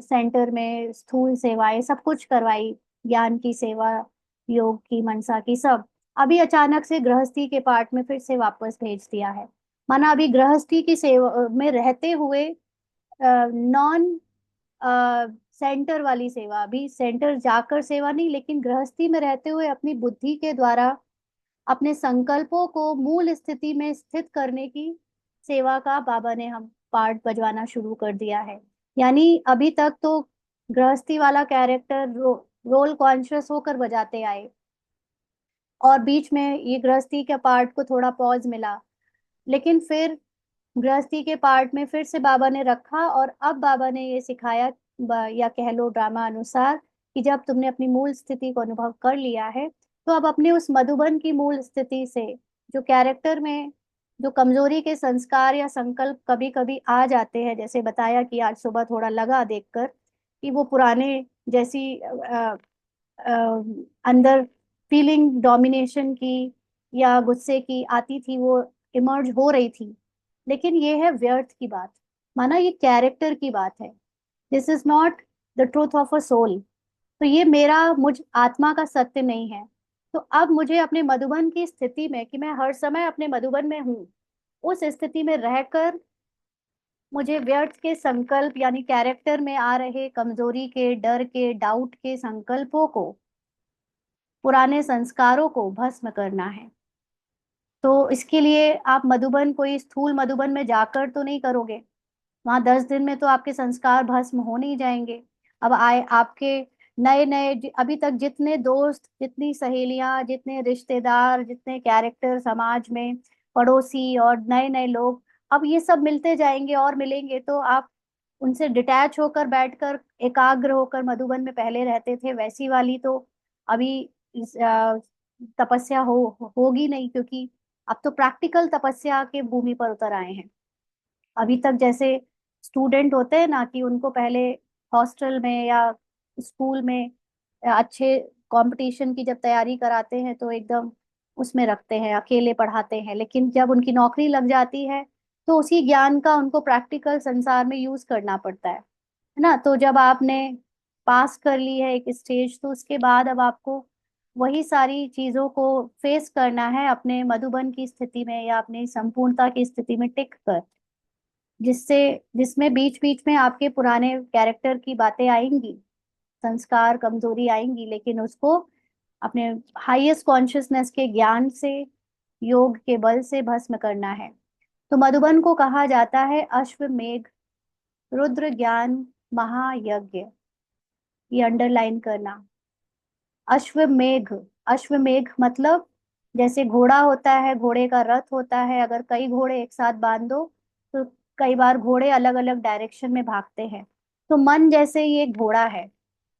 सेंटर में स्थूल सेवाएं सब कुछ करवाई, ज्ञान की सेवा, योग की, मनसा की, सब। अभी अचानक से गृहस्थी के पार्ट में फिर से वापस भेज दिया है। माना अभी गृहस्थी की सेवा में रहते हुए नॉन सेंटर वाली सेवा, अभी सेंटर जाकर सेवा नहीं, लेकिन गृहस्थी में रहते हुए अपनी बुद्धि के द्वारा अपने संकल्पों को मूल स्थिति में स्थित करने की सेवा का बाबा ने हम पार्ट बजवाना शुरू कर दिया है। यानी अभी तक तो गृहस्थी वाला कैरेक्टर रोल कॉन्शियस होकर बजाते आए, और बीच में ये गृहस्थी के पार्ट को थोड़ा पॉज मिला, लेकिन फिर गृहस्थी के पार्ट में फिर से बाबा ने रखा, और अब बाबा ने ये सिखाया, या कह लो ड्रामा अनुसार, कि जब तुमने अपनी मूल स्थिति को अनुभव कर लिया है, तो अब अपने उस मधुबन की मूल स्थिति से, जो कैरेक्टर में जो कमजोरी के संस्कार या संकल्प कभी कभी आ जाते हैं, जैसे बताया कि आज सुबह थोड़ा लगा देखकर कि वो पुराने जैसी अंदर फीलिंग डोमिनेशन की या गुस्से की आती थी, वो इमर्ज हो रही थी, लेकिन ये है व्यर्थ की बात। माना ये कैरेक्टर की बात है, this is not the truth of a soul. तो ये मेरा मुझ आत्मा का सत्य नहीं है। तो अब मुझे अपने मधुबन की स्थिति में, कि मैं हर समय अपने मधुबन में हूँ, उस स्थिति में रहकर मुझे व्यर्थ के संकल्प, यानी कैरेक्टर में आ रहे कमजोरी के, डर के, डाउट के संकल्पों को, पुराने संस्कारों को भस्म करना है। तो इसके लिए आप मधुबन, कोई स्थूल मधुबन में जाकर तो नहीं करोगे, वहां 10 दिन में तो आपके संस्कार भस्म हो नहीं जाएंगे। अब आए आपके नए नए, अभी तक जितने दोस्त, जितनी सहेलियां, जितने रिश्तेदार, जितने कैरेक्टर समाज में, पड़ोसी और नए नए लोग, अब ये सब मिलते जाएंगे और मिलेंगे, तो आप उनसे डिटैच होकर बैठकर एकाग्र होकर मधुबन में पहले रहते थे, वैसी वाली तो अभी तपस्या होगी नहीं, क्योंकि अब तो प्रैक्टिकल तपस्या के भूमि पर उतर आए हैं। अभी तक जैसे स्टूडेंट होते हैं ना, कि उनको पहले हॉस्टल में या स्कूल में अच्छे कंपटीशन की जब तैयारी कराते हैं तो एकदम उसमें रखते हैं, अकेले पढ़ाते हैं, लेकिन जब उनकी नौकरी लग जाती है तो उसी ज्ञान का उनको प्रैक्टिकल संसार में यूज करना पड़ता है ना। तो जब आपने पास कर ली है एक स्टेज, तो उसके बाद अब आपको वही सारी चीजों को फेस करना है अपने मधुबन की स्थिति में, या अपनी संपूर्णता की स्थिति में टिक कर, जिससे जिसमें बीच बीच में आपके पुराने कैरेक्टर की बातें आएंगी, संस्कार, कमजोरी आएंगी, लेकिन उसको अपने हाईएस्ट कॉन्शियसनेस के ज्ञान से, योग के बल से भस्म करना है। तो मधुबन को कहा जाता है अश्वमेघ रुद्र ज्ञान महायज्ञ। ये अंडरलाइन करना, अश्वमेघ। अश्वमेघ मतलब जैसे घोड़ा होता है, घोड़े का रथ होता है, अगर कई घोड़े एक साथ बांध दो तो कई बार घोड़े अलग अलग डायरेक्शन में भागते हैं। तो मन जैसे ही एक घोड़ा है,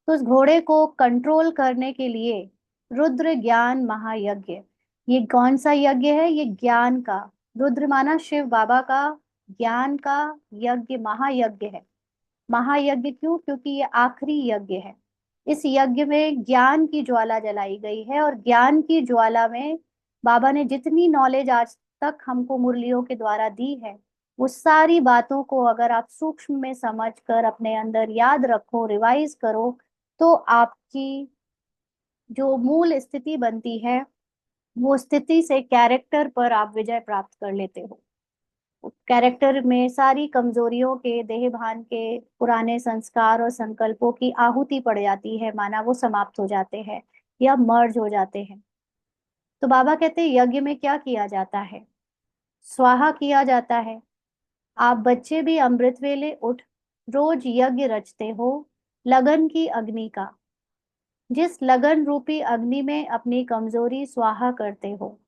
तो उस घोड़े को कंट्रोल करने के लिए रुद्र ज्ञान महायज्ञ। ये कौन सा यज्ञ है? ये ज्ञान का, रुद्र माना शिव बाबा का, ज्ञान का यज्ञ महायज्ञ है। महायज्ञ क्यों? क्योंकि ये आखिरी यज्ञ है। इस यज्ञ में ज्ञान की ज्वाला जलाई गई है, और ज्ञान की ज्वाला में बाबा ने जितनी नॉलेज आज तक हमको मुरलियों के द्वारा दी है, वो सारी बातों को अगर आप सूक्ष्म में समझ कर अपने अंदर याद रखो, रिवाइज करो, तो आपकी जो मूल स्थिति बनती है, वो स्थिति से कैरेक्टर पर आप विजय प्राप्त कर लेते हो। कैरेक्टर में सारी कमजोरियों के, देह भान के, पुराने संस्कार और संकल्पों की आहुति पड़ जाती है, माना वो समाप्त हो जाते हैं या मर्ज हो जाते हैं। तो बाबा कहते हैं यज्ञ में क्या किया जाता है? स्वाहा किया जाता है। आप बच्चे भी अमृत वेले उठ रोज यज्ञ रचते हो, लगन की अग्नि का, जिस लगन रूपी अग्नि में अपनी कमजोरी स्वाहा करते हो।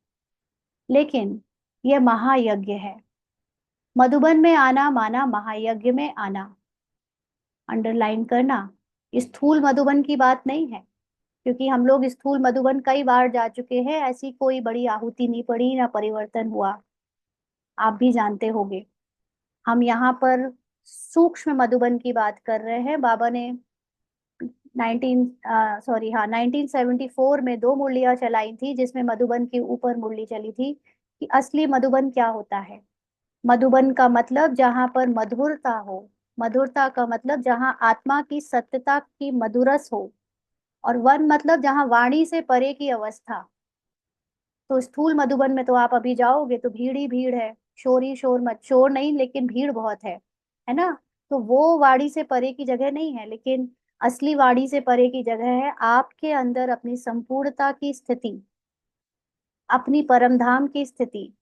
लेकिन यह महायज्ञ है। मधुबन में आना माना महायज्ञ में आना। अंडरलाइन करना, स्थूल मधुबन की बात नहीं है, क्योंकि हम लोग स्थूल मधुबन कई बार जा चुके हैं, ऐसी कोई बड़ी आहुति नहीं पड़ी, ना परिवर्तन हुआ, आप भी जानते होंगे। हम यहाँ पर सूक्ष्म मधुबन की बात कर रहे हैं। बाबा ने 19 सॉरी हाँ 1974 में 2 मुरलियां चलाई थी, जिसमें मधुबन के ऊपर मुरली चली थी कि असली मधुबन क्या होता है। मधुबन का मतलब जहाँ पर मधुरता हो, मधुरता का मतलब जहाँ आत्मा की सत्यता की मधुरस हो, और वन मतलब जहाँ वाणी से परे की अवस्था। तो स्थूल मधुबन में तो आप अभी जाओगे तो भीड़ ही भीड़ है, शोर ही शोर, मत शोर नहीं लेकिन भीड़ बहुत है ना। तो वो वाणी से परे की जगह नहीं है, लेकिन असली वाणी से परे की जगह है आपके अंदर अपनी संपूर्णता की स्थिति, अपनी परम धाम की स्थिति।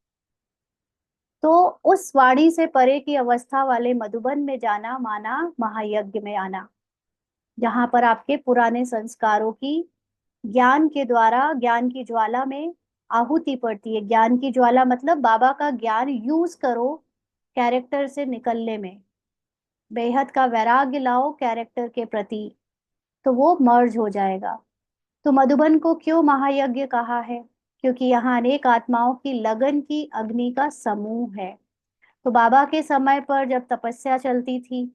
तो उस वाणी से परे की अवस्था वाले मधुबन में जाना माना महायज्ञ में आना, जहां पर आपके पुराने संस्कारों की ज्ञान के द्वारा, ज्ञान की ज्वाला में आहुति पड़ती है। ज्ञान की ज्वाला मतलब बाबा का ज्ञान यूज करो कैरेक्टर से निकलने में, बेहद का वैराग्य लाओ कैरेक्टर के प्रति, तो वो मर्ज हो जाएगा। तो मधुबन को क्यों महायज्ञ कहा है? क्योंकि यहाँ अनेक आत्माओं की लगन की अग्नि का समूह है। तो बाबा के समय पर जब तपस्या चलती थी,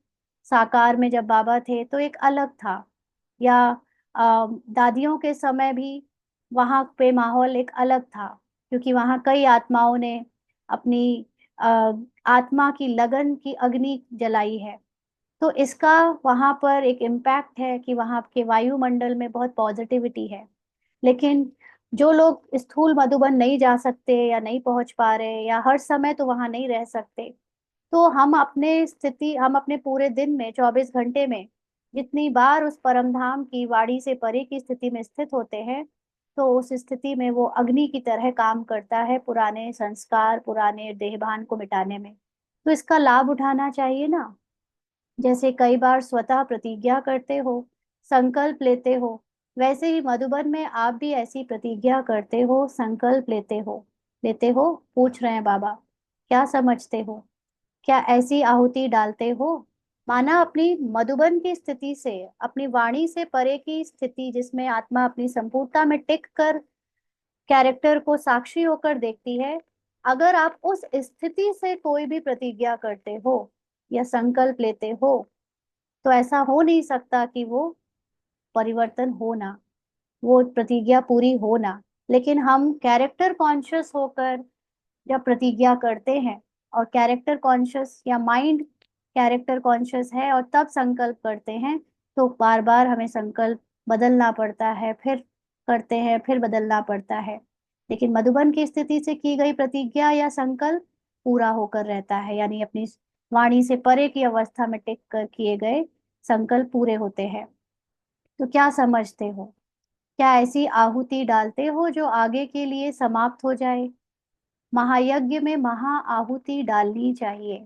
साकार में जब बाबा थे तो एक अलग था, या दादियों के समय भी वहां पे माहौल एक अलग था, क्योंकि वहां कई आत्माओं ने अपनी अ, आत्मा की लगन की अग्नि जलाई है। तो इसका वहां पर एक इम्पैक्ट है कि वहां के वायुमंडल में बहुत पॉजिटिविटी है। लेकिन जो लोग स्थूल मधुबन नहीं जा सकते या नहीं पहुंच पा रहे या हर समय तो वहां नहीं रह सकते, तो हम अपने पूरे दिन में 24 घंटे में जितनी बार उस परम धाम की वाणी से परे की स्थिति में स्थित होते हैं, तो उस स्थिति में वो अग्नि की तरह काम करता है पुराने संस्कार, पुराने देहभान को मिटाने में। तो इसका लाभ उठाना चाहिए ना। जैसे कई बार स्वतः प्रतिज्ञा करते हो, संकल्प लेते हो, वैसे ही मधुबन में आप भी ऐसी प्रतिज्ञा करते हो, संकल्प लेते हो। पूछ रहे हैं बाबा, क्या समझते हो? क्या ऐसी आहुति डालते हो? माना अपनी मधुबन की स्थिति से, अपनी वाणी से परे की स्थिति जिसमें आत्मा अपनी संपूर्णता में टिक कर कैरेक्टर को साक्षी होकर देखती है, अगर आप उस स्थिति से कोई भी प्रतिज्ञा करते हो या संकल्प लेते हो, तो ऐसा हो नहीं सकता कि वो परिवर्तन हो ना, वो प्रतिज्ञा पूरी हो ना। लेकिन हम कैरेक्टर कॉन्शियस होकर जब प्रतिज्ञा करते हैं, और कैरेक्टर कॉन्शियस या माइंड कैरेक्टर कॉन्शियस है और तब संकल्प करते हैं, तो बार बार हमें संकल्प बदलना पड़ता है, फिर करते हैं, फिर बदलना पड़ता है। लेकिन मधुबन की स्थिति से की गई प्रतिज्ञा या संकल्प पूरा होकर रहता है, यानी अपनी वाणी से परे की अवस्था में टिक कर किए गए संकल्प पूरे होते हैं। तो क्या समझते हो? क्या ऐसी आहुति डालते हो जो आगे के लिए समाप्त हो जाए? महायज्ञ में महा आहुति डालनी चाहिए,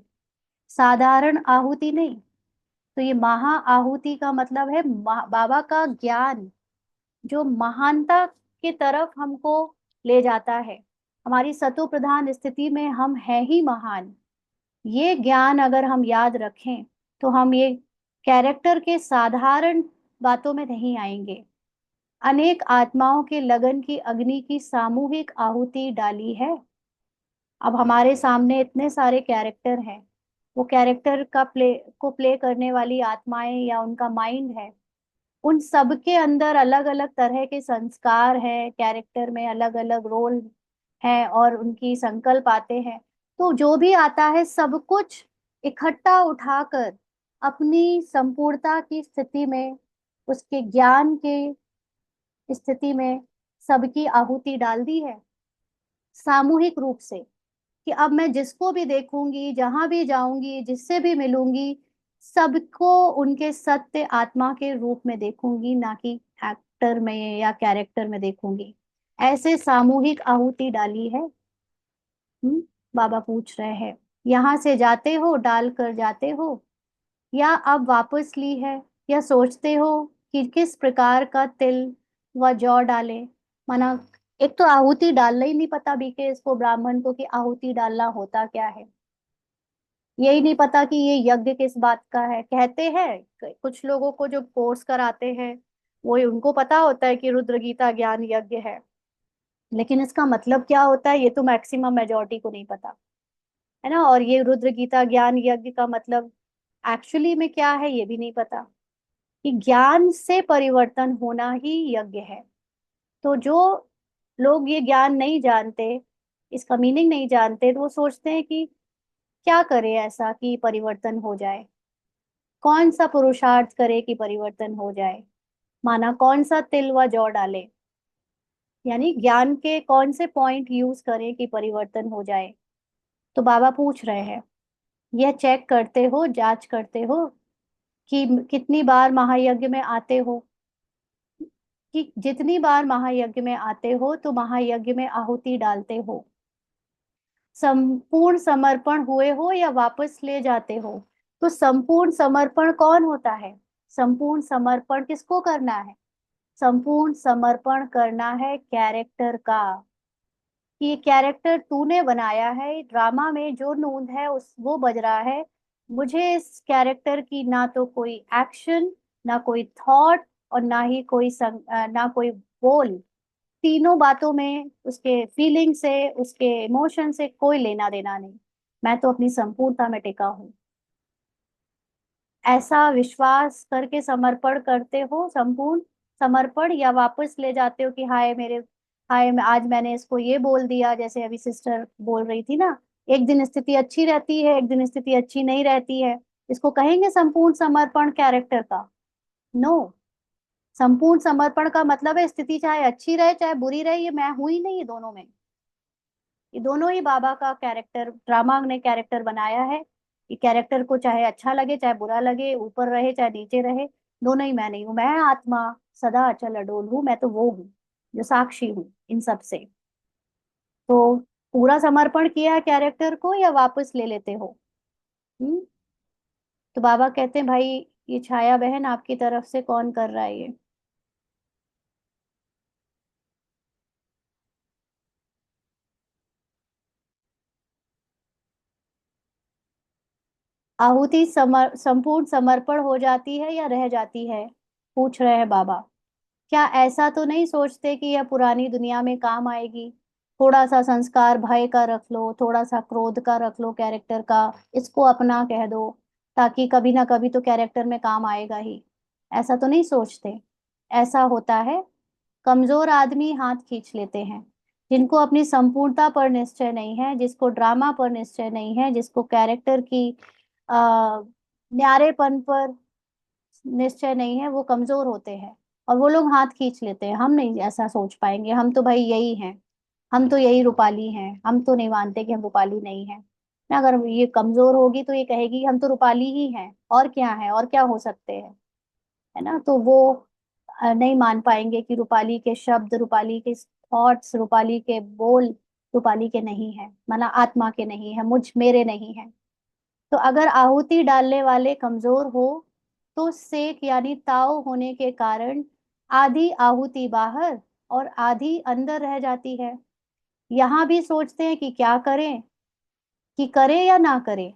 साधारण आहुति नहीं। तो ये महा आहुति का मतलब है बाबा का ज्ञान, जो महानता की तरफ हमको ले जाता है। हमारी सतो प्रधान स्थिति में हम हैं ही महान। ये ज्ञान अगर हम याद रखें, तो हम ये कैरेक्टर के साधारण बातों में नहीं आएंगे। अनेक आत्माओं के लगन की अग्नि की सामूहिक आहुति डाली है। अब हमारे सामने इतने सारे कैरेक्टर हैं, वो कैरेक्टर का प्ले करने वाली आत्माएं या उनका माइंड है, उन सब के अंदर अलग अलग तरह के संस्कार हैं, कैरेक्टर में अलग अलग रोल हैं और उनकी संकल्प आते हैं। तो जो भी आता है सब कुछ इकट्ठा उठाकर अपनी संपूर्णता की स्थिति में, उसके ज्ञान के स्थिति में सबकी आहुति डाल दी है सामूहिक रूप से, कि अब मैं जिसको भी देखूंगी, जहां भी जाऊंगी, जिससे भी मिलूंगी, सबको उनके सत्य आत्मा के रूप में देखूंगी, ना कि एक्टर में या कैरेक्टर में देखूंगी। ऐसे सामूहिक आहुति डाली है। बाबा पूछ रहे हैं, यहाँ से जाते हो डाल कर जाते हो, या अब वापस ली है, या सोचते हो कि किस प्रकार का तिल व जौ डाले। माना एक तो आहुति डालना ही नहीं पता बीके इसको ब्राह्मण को कि आहुति डालना होता क्या है, यही नहीं पता कि ये यज्ञ किस बात का है। कहते हैं कुछ लोगों को जो कोर्स कराते हैं, वो उनको पता होता है कि रुद्र गीता ज्ञान यज्ञ है, लेकिन इसका मतलब क्या होता है ये तो मैक्सिमम मेजोरिटी को नहीं पता, है ना। और ये रुद्र गीता ज्ञान यज्ञ का मतलब एक्चुअली में क्या है ये भी नहीं पता। कि ज्ञान से परिवर्तन होना ही यज्ञ है। तो जो लोग ये ज्ञान नहीं जानते, इसका मीनिंग नहीं जानते, तो वो सोचते हैं कि क्या करे ऐसा कि परिवर्तन हो जाए, कौन सा पुरुषार्थ करे कि परिवर्तन हो जाए, माना कौन सा तिल व जौ डाले, यानी ज्ञान के कौन से पॉइंट यूज करें कि परिवर्तन हो जाए। तो बाबा पूछ रहे हैं, यह चेक करते हो, जांच करते हो कि कितनी बार महायज्ञ में आते हो, कि जितनी बार महायज्ञ में आते हो तो महायज्ञ में आहुति डालते हो, संपूर्ण समर्पण हुए हो या वापस ले जाते हो। तो संपूर्ण समर्पण कौन होता है? संपूर्ण समर्पण किसको करना है? संपूर्ण समर्पण करना है कैरेक्टर का, कि ये कैरेक्टर तूने बनाया है, ड्रामा में जो नूंद है उस वो बज रहा है, मुझे इस कैरेक्टर की ना तो कोई एक्शन, ना कोई थॉट, और ना ही कोई ना कोई बोल, तीनों बातों में उसके फीलिंग से, उसके इमोशन से कोई लेना देना नहीं। मैं तो अपनी संपूर्णता में टिका हूँ। ऐसा विश्वास करके समर्पण करते हो, संपूर्ण समर्पण, या वापस ले जाते हो कि हाय मेरे, हाय आज मैंने इसको ये बोल दिया, जैसे अभी सिस्टर बोल रही थी ना, एक दिन स्थिति अच्छी रहती है, एक दिन स्थिति अच्छी नहीं रहती है, इसको कहेंगे संपूर्ण समर्पण कैरेक्टर का? नो। संपूर्ण समर्पण का मतलब है स्थिति चाहे अच्छी रहे चाहे बुरी रहे, ये मैं हूं ही नहीं, ये दोनों में, ये दोनों ही बाबा का कैरेक्टर, ड्रामा ने कैरेक्टर बनाया है कि कैरेक्टर को चाहे अच्छा लगे चाहे बुरा लगे, ऊपर रहे चाहे नीचे रहे, दोनों ही मैं नहीं हूं। मैं आत्मा सदा अचल अडोल हूँ, मैं तो वो हूँ जो साक्षी हूँ इन सब से। तो पूरा समर्पण किया है कैरेक्टर को या वापस ले लेते हो? हम्म। तो बाबा कहते हैं भाई, ये छाया बहन आपकी तरफ से कौन कर रहा है ये? आहुति संपूर्ण समर्पण हो जाती है या रह जाती है, पूछ रहे हैं बाबा। क्या ऐसा तो नहीं सोचते कि यह पुरानी दुनिया में काम आएगी? थोड़ा सा संस्कार भय का रख लो, थोड़ा सा क्रोध का रख लो कैरेक्टर का, इसको अपना कह दो, ताकि कभी ना कभी तो कैरेक्टर में काम आएगा ही। ऐसा तो नहीं सोचते? ऐसा होता है, कमजोर आदमी हाथ खींच लेते हैं। जिनको अपनी संपूर्णता पर निश्चय नहीं है, जिसको ड्रामा पर निश्चय नहीं है, जिसको कैरेक्टर की न्यारेपन पर निश्चय नहीं है, वो कमजोर होते हैं और वो लोग हाथ खींच लेते हैं। हम नहीं ऐसा सोच पाएंगे, हम तो भाई यही हैं, हम तो यही रूपाली हैं, हम तो नहीं मानते कि हम रूपाली नहीं हैं ना। अगर ये कमजोर होगी तो ये कहेगी हम तो रूपाली ही हैं, और क्या है, और क्या हो सकते हैं, है ना। तो वो नहीं मान पाएंगे कि रूपाली के शब्द, रूपाली के थॉट्स, रूपाली के बोल रूपाली के नहीं है, माना आत्मा के नहीं है, मुझ मेरे नहीं है। तो अगर आहुति डालने वाले कमजोर हो तो सेक यानी ताव होने के कारण आधी आहुति बाहर और आधी अंदर रह जाती है। यहाँ भी सोचते हैं कि क्या करें, कि करें या ना करें,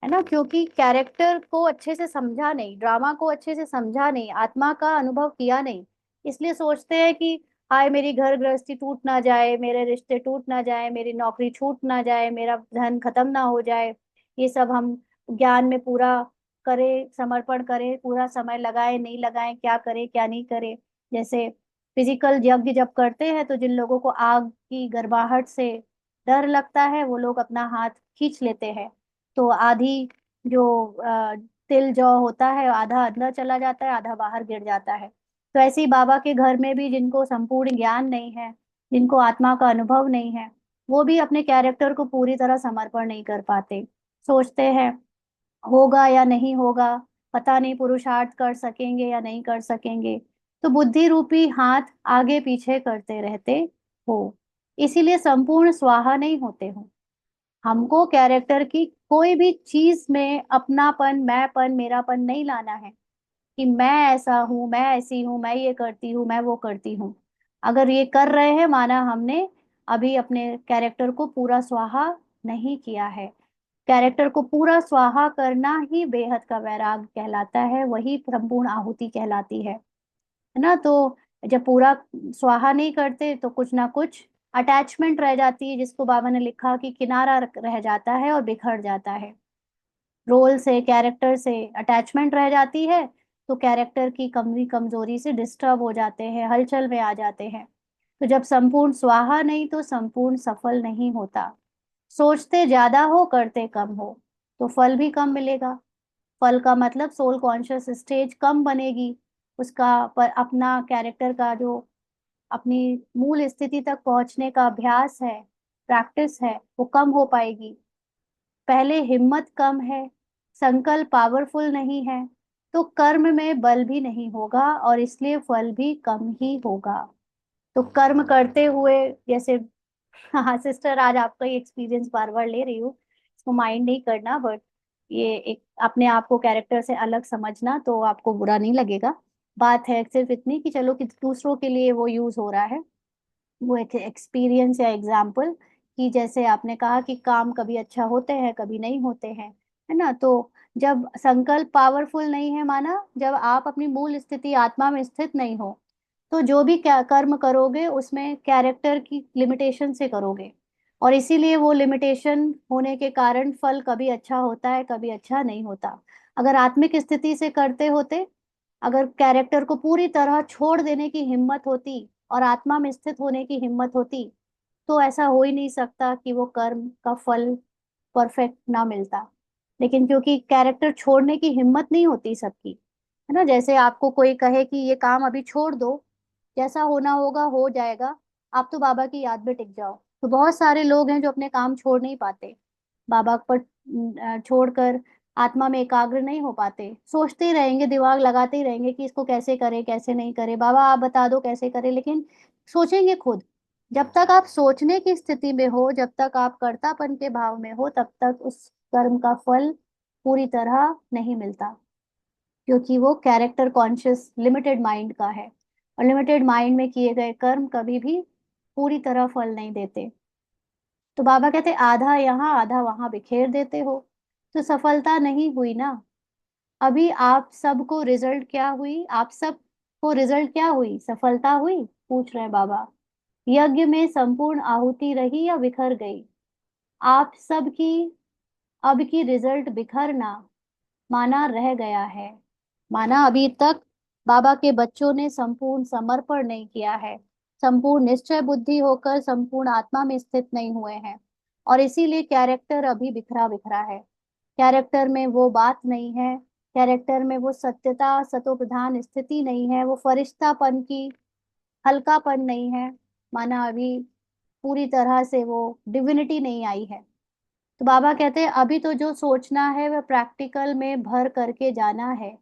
है ना, क्योंकि कैरेक्टर को अच्छे से समझा नहीं, ड्रामा को अच्छे से समझा नहीं, आत्मा का अनुभव किया नहीं, इसलिए सोचते हैं कि हाय मेरी घर गृहस्थी टूट ना जाए, मेरे रिश्ते टूट ना जाए, मेरी नौकरी छूट ना जाए, मेरा धन खत्म ना हो जाए। ये सब हम ज्ञान में पूरा करें, समर्पण करें, पूरा समय लगाए नहीं लगाए, क्या करें क्या नहीं करें। जैसे फिजिकल यज्ञ जब करते हैं तो जिन लोगों को आग की गर्माहट से डर लगता है वो लोग अपना हाथ खींच लेते हैं, तो आधी जो तिल जौ होता है आधा अंदर चला जाता है, आधा बाहर गिर जाता है। तो ऐसे ही बाबा के घर में भी जिनको संपूर्ण ज्ञान नहीं है, जिनको आत्मा का अनुभव नहीं है, वो भी अपने कैरेक्टर को पूरी तरह समर्पण नहीं कर पाते। सोचते हैं होगा या नहीं होगा, पता नहीं पुरुषार्थ कर सकेंगे या नहीं कर सकेंगे, तो बुद्धि रूपी हाथ आगे पीछे करते रहते हो, इसीलिए संपूर्ण स्वाहा नहीं होते हो। हमको कैरेक्टर की कोई भी चीज में अपनापन, मैंपन, मेरापन नहीं लाना है कि मैं ऐसा हूं, मैं ऐसी हूं, मैं ये करती हूँ, मैं वो करती हूँ। अगर ये कर रहे हैं, माना हमने अभी अपने कैरेक्टर को पूरा स्वाहा नहीं किया है। कैरेक्टर को पूरा स्वाहा करना ही बेहद का वैराग कहलाता है, वही संपूर्ण आहुति कहलाती है ना। तो जब पूरा स्वाहा नहीं करते तो कुछ ना कुछ अटैचमेंट रह जाती है, जिसको बाबा ने लिखा कि किनारा रह जाता है और बिखर जाता है। रोल से, कैरेक्टर से अटैचमेंट रह जाती है, तो कैरेक्टर की कमी कमजोरी से डिस्टर्ब हो जाते हैं, हलचल में आ जाते हैं। तो जब संपूर्ण स्वाहा नहीं तो संपूर्ण सफल नहीं होता। सोचते ज्यादा हो करते कम हो तो फल भी कम मिलेगा। फल का मतलब सोल कॉन्शियस स्टेज कम बनेगी, उसका पर अपना कैरेक्टर का जो अपनी मूल स्थिति तक पहुंचने का अभ्यास है, प्रैक्टिस है, वो कम हो पाएगी। पहले हिम्मत कम है, संकल्प पावरफुल नहीं है, तो कर्म में बल भी नहीं होगा और इसलिए फल भी कम ही होगा। तो कर्म करते हुए जैसे, हाँ सिस्टर आज आपका ही एक्सपीरियंस बार बार ले रही हूँ, इसको माइंड नहीं करना, बट ये एक अपने आप को कैरेक्टर से अलग समझना तो आपको बुरा नहीं लगेगा। बात है सिर्फ इतनी कि चलो कि दूसरों के लिए वो यूज हो रहा है, वो एक एक्सपीरियंस या एग्जाम्पल, कि जैसे आपने कहा कि काम कभी अच्छा होते हैं कभी नहीं होते हैं, है ना। तो जब संकल्प पावरफुल नहीं है, माना जब आप अपनी मूल स्थिति आत्मा में स्थित नहीं हो, तो जो भी क्या कर्म करोगे उसमें कैरेक्टर की लिमिटेशन से करोगे, और इसीलिए वो लिमिटेशन होने के कारण फल कभी अच्छा होता है कभी अच्छा नहीं होता। अगर आत्मिक स्थिति से करते होते, अगर कैरेक्टर को पूरी तरह छोड़ देने की हिम्मत होती और आत्मा में स्थित होने की हिम्मत होती, तो ऐसा हो ही नहीं सकता कि वो कर्म का फल परफेक्ट ना मिलता। लेकिन क्योंकि कैरेक्टर छोड़ने की हिम्मत नहीं होती सबकी, है ना, जैसे आपको कोई कहे कि ये काम अभी छोड़ दो, जैसा होना होगा हो जाएगा, आप तो बाबा की याद में टिक जाओ। तो बहुत सारे लोग हैं जो अपने काम छोड़ नहीं पाते, बाबा पर छोड़कर आत्मा में एकाग्र नहीं हो पाते, सोचते ही रहेंगे, दिमाग लगाते ही रहेंगे कि इसको कैसे करे कैसे नहीं करे, बाबा आप बता दो कैसे करे, लेकिन सोचेंगे खुद। जब तक आप सोचने की स्थिति में हो, जब तक आप कर्तापन के भाव में हो, तब तक उस कर्म का फल पूरी तरह नहीं मिलता, क्योंकि वो कैरेक्टर कॉन्शियस लिमिटेड माइंड का है, और लिमिटेड माइंड में किए गए कर्म कभी भी पूरी तरह फल नहीं देते। तो बाबा कहते आधा यहाँ आधा वहां बिखेर देते हो, तो सफलता नहीं हुई ना। अभी आप सबको रिजल्ट क्या हुई, आप सबको रिजल्ट क्या हुई, सफलता हुई, पूछ रहे हैं बाबा। यज्ञ में संपूर्ण आहुति रही या बिखर गई, आप सबकी अब की रिजल्ट बिखरना, माना रह गया है। माना अभी तक बाबा के बच्चों ने संपूर्ण समर्पण नहीं किया है, संपूर्ण निश्चय बुद्धि होकर संपूर्ण आत्मा में स्थित नहीं हुए हैं, और इसीलिए कैरेक्टर अभी बिखरा बिखरा है। कैरेक्टर में वो बात नहीं है, कैरेक्टर में वो सत्यता सतो प्रधान स्थिति नहीं है, वो फरिश्तापन की हल्कापन नहीं है, माना अभी पूरी तरह से वो डिविनिटी नहीं आई है। तो बाबा कहते हैं अभी तो जो सोचना है वह प्रैक्टिकल में भर करके जाना है,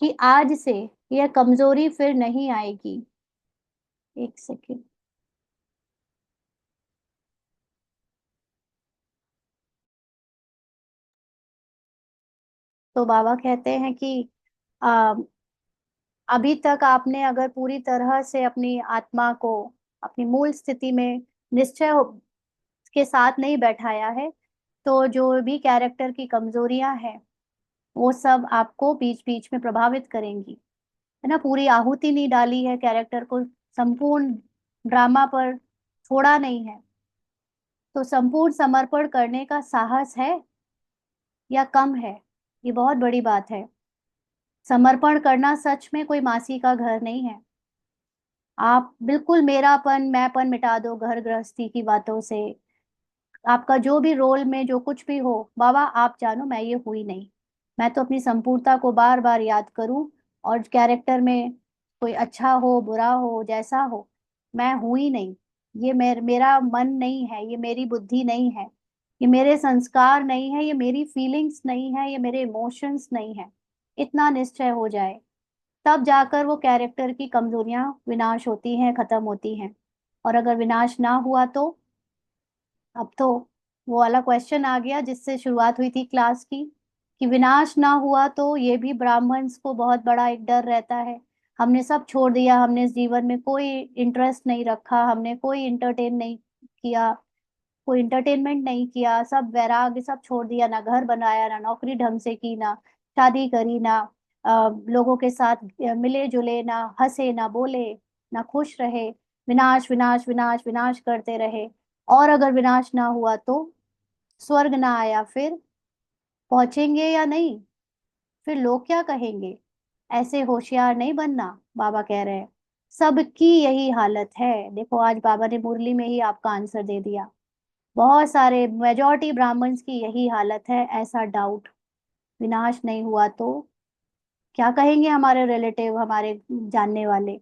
कि आज से यह कमजोरी फिर नहीं आएगी। एक सेकेंड। तो बाबा कहते हैं कि आ, अभी तक आपने अगर पूरी तरह से अपनी आत्मा को अपनी मूल स्थिति में निश्चय के साथ नहीं बैठाया है, तो जो भी कैरेक्टर की कमजोरियां हैं वो सब आपको बीच बीच में प्रभावित करेंगी, है ना। पूरी आहुति नहीं डाली है, कैरेक्टर को संपूर्ण ड्रामा पर छोड़ा नहीं है, तो संपूर्ण समर्पण करने का साहस है या कम है, ये बहुत बड़ी बात है। समर्पण करना सच में कोई मासी का घर नहीं है। आप बिल्कुल मेरापन मैंपन मिटा दो घर गृहस्थी की बातों से, आपका जो भी रोल में जो कुछ भी हो, बाबा आप जानो मैं ये हुई नहीं, मैं तो अपनी संपूर्णता को बार बार याद करूं, और कैरेक्टर में कोई अच्छा हो बुरा हो जैसा हो, मैं हुई नहीं, ये मेरा मन नहीं है, ये मेरी बुद्धि नहीं है, ये मेरे संस्कार नहीं है, ये मेरी फीलिंग्स नहीं है, ये मेरे इमोशंस नहीं है, इतना निश्चय हो जाए, तब जाकर वो कैरेक्टर की कमजोरियां विनाश होती हैं, खत्म होती हैं। और अगर विनाश ना हुआ तो अब तो वो वाला क्वेश्चन आ गया जिससे शुरुआत हुई थी क्लास की, कि विनाश ना हुआ तो ये भी ब्राह्मण्स को बहुत बड़ा एक डर रहता है। हमने सब छोड़ दिया, हमने इस जीवन में कोई इंटरेस्ट नहीं रखा, हमने कोई इंटरटेन नहीं किया, कोई इंटरटेनमेंट नहीं किया, सब वैराग्य सब छोड़ दिया, ना घर बनाया, ना नौकरी ढंग से की, ना शादी करी, ना लोगों के साथ मिले जुले, ना हंसे ना बोले, ना खुश रहे, विनाश विनाश विनाश विनाश करते रहे। और अगर विनाश ना हुआ तो स्वर्ग ना आया, फिर पहुंचेंगे या नहीं, फिर लोग क्या कहेंगे, ऐसे होशियार नहीं बनना, बाबा कह रहे हैं। सबकी यही हालत है। देखो आज बाबा ने मुरली में ही आपका आंसर दे दिया। बहुत सारे मेजॉरिटी ब्राह्मण्स की यही हालत है। ऐसा डाउट, विनाश नहीं हुआ तो क्या कहेंगे हमारे रिलेटिव, हमारे जानने वाले।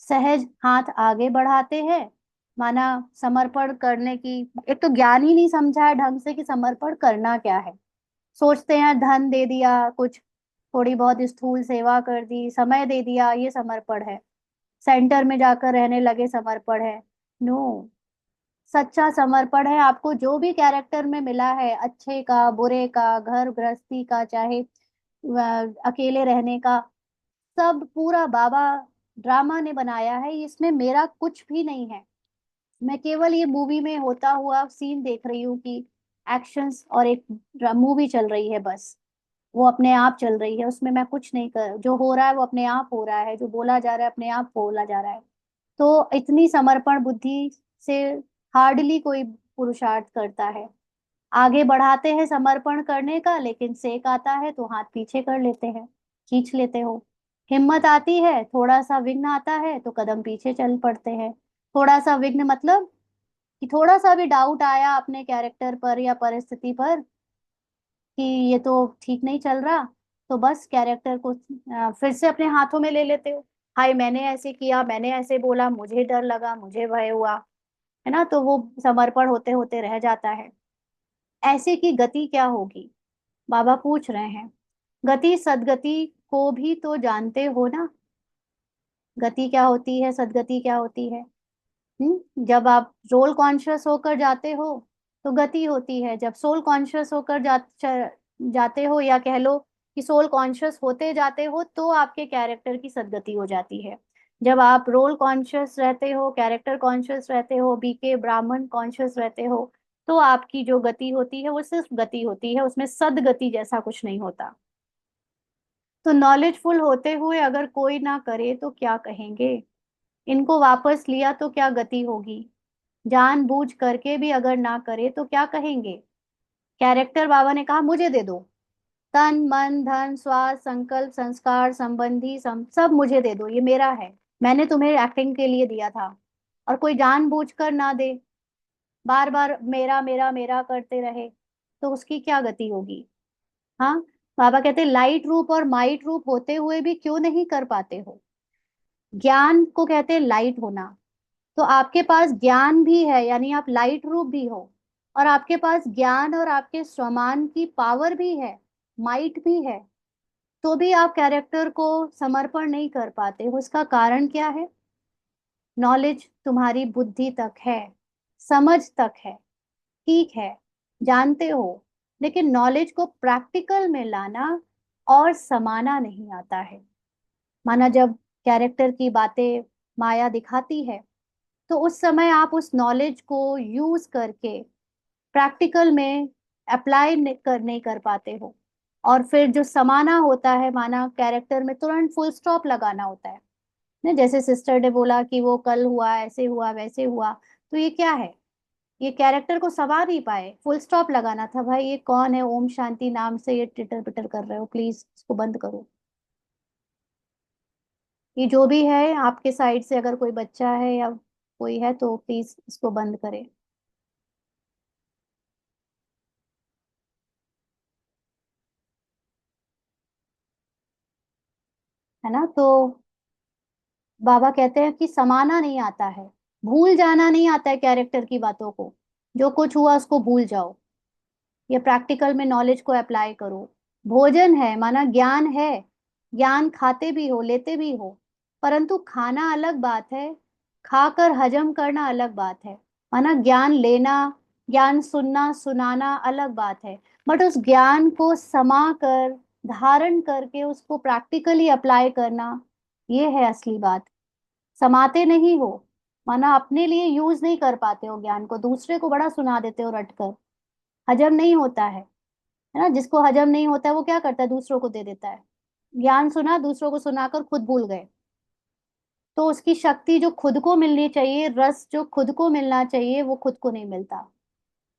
सहज हाथ आगे बढ़ाते हैं, माना समर्पण करने की। एक तो ज्ञान ही नहीं समझा है ढंग से कि समर्पण करना क्या है। सोचते हैं धन दे दिया, कुछ थोड़ी बहुत स्थूल सेवा कर दी, समय दे दिया, ये समर्पण है। सेंटर में जाकर रहने लगे, समर्पण है। नो, सच्चा समर्पण है आपको जो भी कैरेक्टर में मिला है, अच्छे का, बुरे का, घर गृहस्थी का, चाहे अकेले रहने का, सब पूरा बाबा ड्रामा ने बनाया है। इसमें मेरा कुछ भी नहीं है। मैं केवल ये मूवी में होता हुआ सीन देख रही हूँ कि एक्शंस और एक मूवी चल रही है बस। वो अपने आप चल रही है, उसमें मैं कुछ नहीं कर, जो हो रहा है वो अपने आप हो रहा है, जो बोला जा रहा है अपने आप बोला जा रहा है। तो इतनी समर्पण बुद्धि से हार्डली कोई पुरुषार्थ करता है। आगे बढ़ाते हैं समर्पण करने का, लेकिन सेक आता है तो हाथ पीछे कर लेते हैं, खींच लेते हो। हिम्मत आती है, थोड़ा सा विघ्न आता है तो कदम पीछे चल पड़ते हैं। थोड़ा सा विघ्न मतलब कि थोड़ा सा भी डाउट आया अपने कैरेक्टर पर या परिस्थिति पर कि ये तो ठीक नहीं चल रहा, तो बस कैरेक्टर को फिर से अपने हाथों में ले लेते हो। हाय मैंने ऐसे किया, मैंने ऐसे बोला, मुझे डर लगा, मुझे भय हुआ, है ना, तो वो समर्पण होते होते रह जाता है। ऐसे की गति क्या होगी, बाबा पूछ रहे हैं। गति सदगति को भी तो जानते हो ना। गति क्या होती है, सदगति क्या होती है। जब आप रोल कॉन्शियस होकर जाते हो तो गति होती है। जब सोल कॉन्शियस होकर जाते हो, या कह लो कि सोल कॉन्शियस होते जाते हो, तो आपके कैरेक्टर की सदगति हो जाती है। जब आप रोल कॉन्शियस रहते हो, कैरेक्टर कॉन्शियस रहते हो, बीके ब्राह्मण कॉन्शियस रहते हो, तो आपकी जो गति होती है वो सिर्फ गति होती है, उसमें सदगति जैसा कुछ नहीं होता। तो नॉलेजफुल होते हुए अगर कोई ना करे तो क्या कहेंगे। इनको वापस लिया तो क्या गति होगी। जानबूझ करके भी अगर ना करे तो क्या कहेंगे। कैरेक्टर बाबा ने कहा मुझे दे दो, तन मन धन स्वास्थ्य संकल्प संस्कार संबंधी सब मुझे दे दो, ये मेरा है, मैंने तुम्हें एक्टिंग के लिए दिया था। और कोई जानबूझ कर ना दे, बार बार मेरा मेरा मेरा करते रहे, तो उसकी क्या गति होगी। हाँ, बाबा कहते लाइट रूप और माइट रूप होते हुए भी क्यों नहीं कर पाते हो। ज्ञान को कहते हैं लाइट होना। तो आपके पास ज्ञान भी है, यानी आप लाइट रूप भी हो, और आपके पास ज्ञान और आपके स्वमान की पावर भी है, माइट भी है, तो भी आप कैरेक्टर को समर्पण नहीं कर पाते हो। उसका कारण क्या है। नॉलेज तुम्हारी बुद्धि तक है, समझ तक है, ठीक है, जानते हो, लेकिन नॉलेज को प्रैक्टिकल में लाना और समाना नहीं आता है। माना जब कैरेक्टर की बातें माया दिखाती है, तो उस समय आप उस नॉलेज को यूज करके प्रैक्टिकल में अप्लाई नहीं कर पाते हो। और फिर जो समाना होता है, माना कैरेक्टर में तुरंत फुल स्टॉप लगाना होता है ना, जैसे सिस्टर ने बोला कि वो कल हुआ, ऐसे हुआ, वैसे हुआ, तो ये क्या है। ये कैरेक्टर को सवार नहीं पाए, फुल स्टॉप लगाना था। भाई ये कौन है, ओम शांति नाम से ये टिटर पिटर कर रहे हो, प्लीज इसको बंद करो। ये जो भी है आपके साइड से, अगर कोई बच्चा है या कोई है तो प्लीज इसको बंद करें। है ना, तो बाबा कहते हैं कि समाना नहीं आता है, भूल जाना नहीं आता है कैरेक्टर की बातों को। जो कुछ हुआ उसको भूल जाओ, ये प्रैक्टिकल में नॉलेज को अप्लाई करो। भोजन है, माना ज्ञान है, ज्ञान खाते भी हो, लेते भी हो, परंतु खाना अलग बात है, खाकर हजम करना अलग बात है। माना ज्ञान लेना, ज्ञान सुनना सुनाना अलग बात है, बट उस ज्ञान को समा कर, धारण करके उसको प्रैक्टिकली अप्लाई करना, ये है असली बात। समाते नहीं हो, माना अपने लिए यूज नहीं कर पाते हो ज्ञान को, दूसरे को बड़ा सुना देते हो रट कर, हजम नहीं होता है ना। जिसको हजम नहीं होता है वो क्या करता है, दूसरों को दे देता है। ज्ञान सुना, दूसरों को सुनाकर खुद भूल गए, तो उसकी शक्ति जो खुद को मिलनी चाहिए, रस जो खुद को मिलना चाहिए, वो खुद को नहीं मिलता।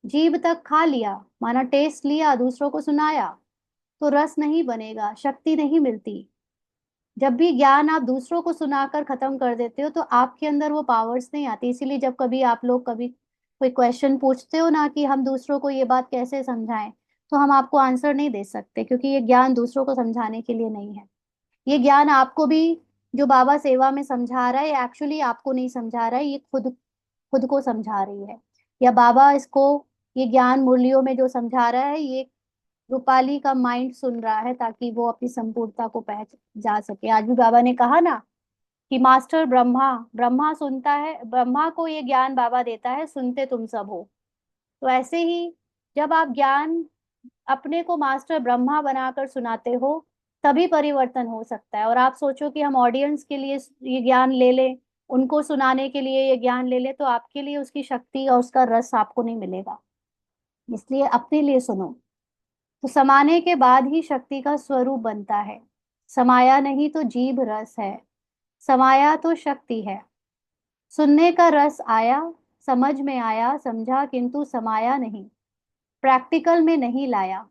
जीभ तक खा लिया, माना टेस्ट लिया, दूसरों को सुनाया, तो रस नहीं बनेगा, शक्ति नहीं मिलती। जब भी ज्ञान आप दूसरों को सुनाकर खत्म कर देते हो तो आपके अंदर वो पावर्स नहीं आती। इसीलिए जब कभी आप लोग कभी कोई क्वेश्चन पूछते हो ना कि हम दूसरों को ये बात कैसे समझाएं, तो हम आपको आंसर नहीं दे सकते, क्योंकि ये ज्ञान दूसरों को समझाने के लिए नहीं है। ये ज्ञान आपको भी, जो बाबा सेवा में समझा रहा है, एक्चुअली आपको नहीं समझा रहा है, ये खुद खुद को समझा रही है। या बाबा इसको, ये ज्ञान मुरलियों में जो समझा रहा है, ये रूपाली का माइंड सुन रहा है ताकि वो अपनी संपूर्णता को पहुंच जा सके। आज भी बाबा ने कहा ना कि मास्टर ब्रह्मा, ब्रह्मा सुनता है, ब्रह्मा को ये ज्ञान बाबा देता है, सुनते तुम सब हो। तो ऐसे ही जब आप ज्ञान अपने को मास्टर ब्रह्मा बनाकर सुनाते हो, तभी परिवर्तन हो सकता है। और आप सोचो कि हम ऑडियंस के लिए ये ज्ञान ले लें, उनको सुनाने के लिए ये ज्ञान ले लें, तो आपके लिए उसकी शक्ति और उसका रस आपको नहीं मिलेगा। इसलिए अपने लिए सुनो। तो समाने के बाद ही शक्ति का स्वरूप बनता है। समाया नहीं तो जीभ रस है, समाया तो शक्ति है। सुनने का रस आया, समझ में आया, समझा, किंतु समाया नहीं, प्रैक्टिकल में नहीं लाया।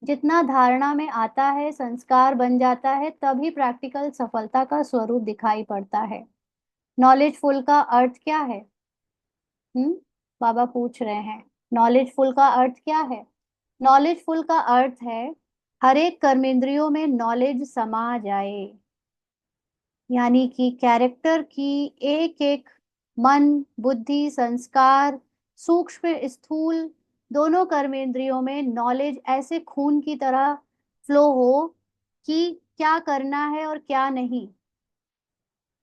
जितना धारणा में आता है, संस्कार बन जाता है, तभी प्रैक्टिकल सफलता का स्वरूप दिखाई पड़ता है। नॉलेजफुल का अर्थ क्या है? हम्म, बाबा पूछ रहे हैं, नॉलेजफुल का अर्थ क्या है? नॉलेजफुल का अर्थ है हर एक कर्मेंद्रियों में नॉलेज समा जाए। यानी कि कैरेक्टर की एक एक, मन, बुद्धि, संस्कार, सूक्ष्म स्थूल, दोनों कर्मेंद्रियों में नॉलेज ऐसे खून की तरह फ्लो हो कि क्या करना है और क्या नहीं।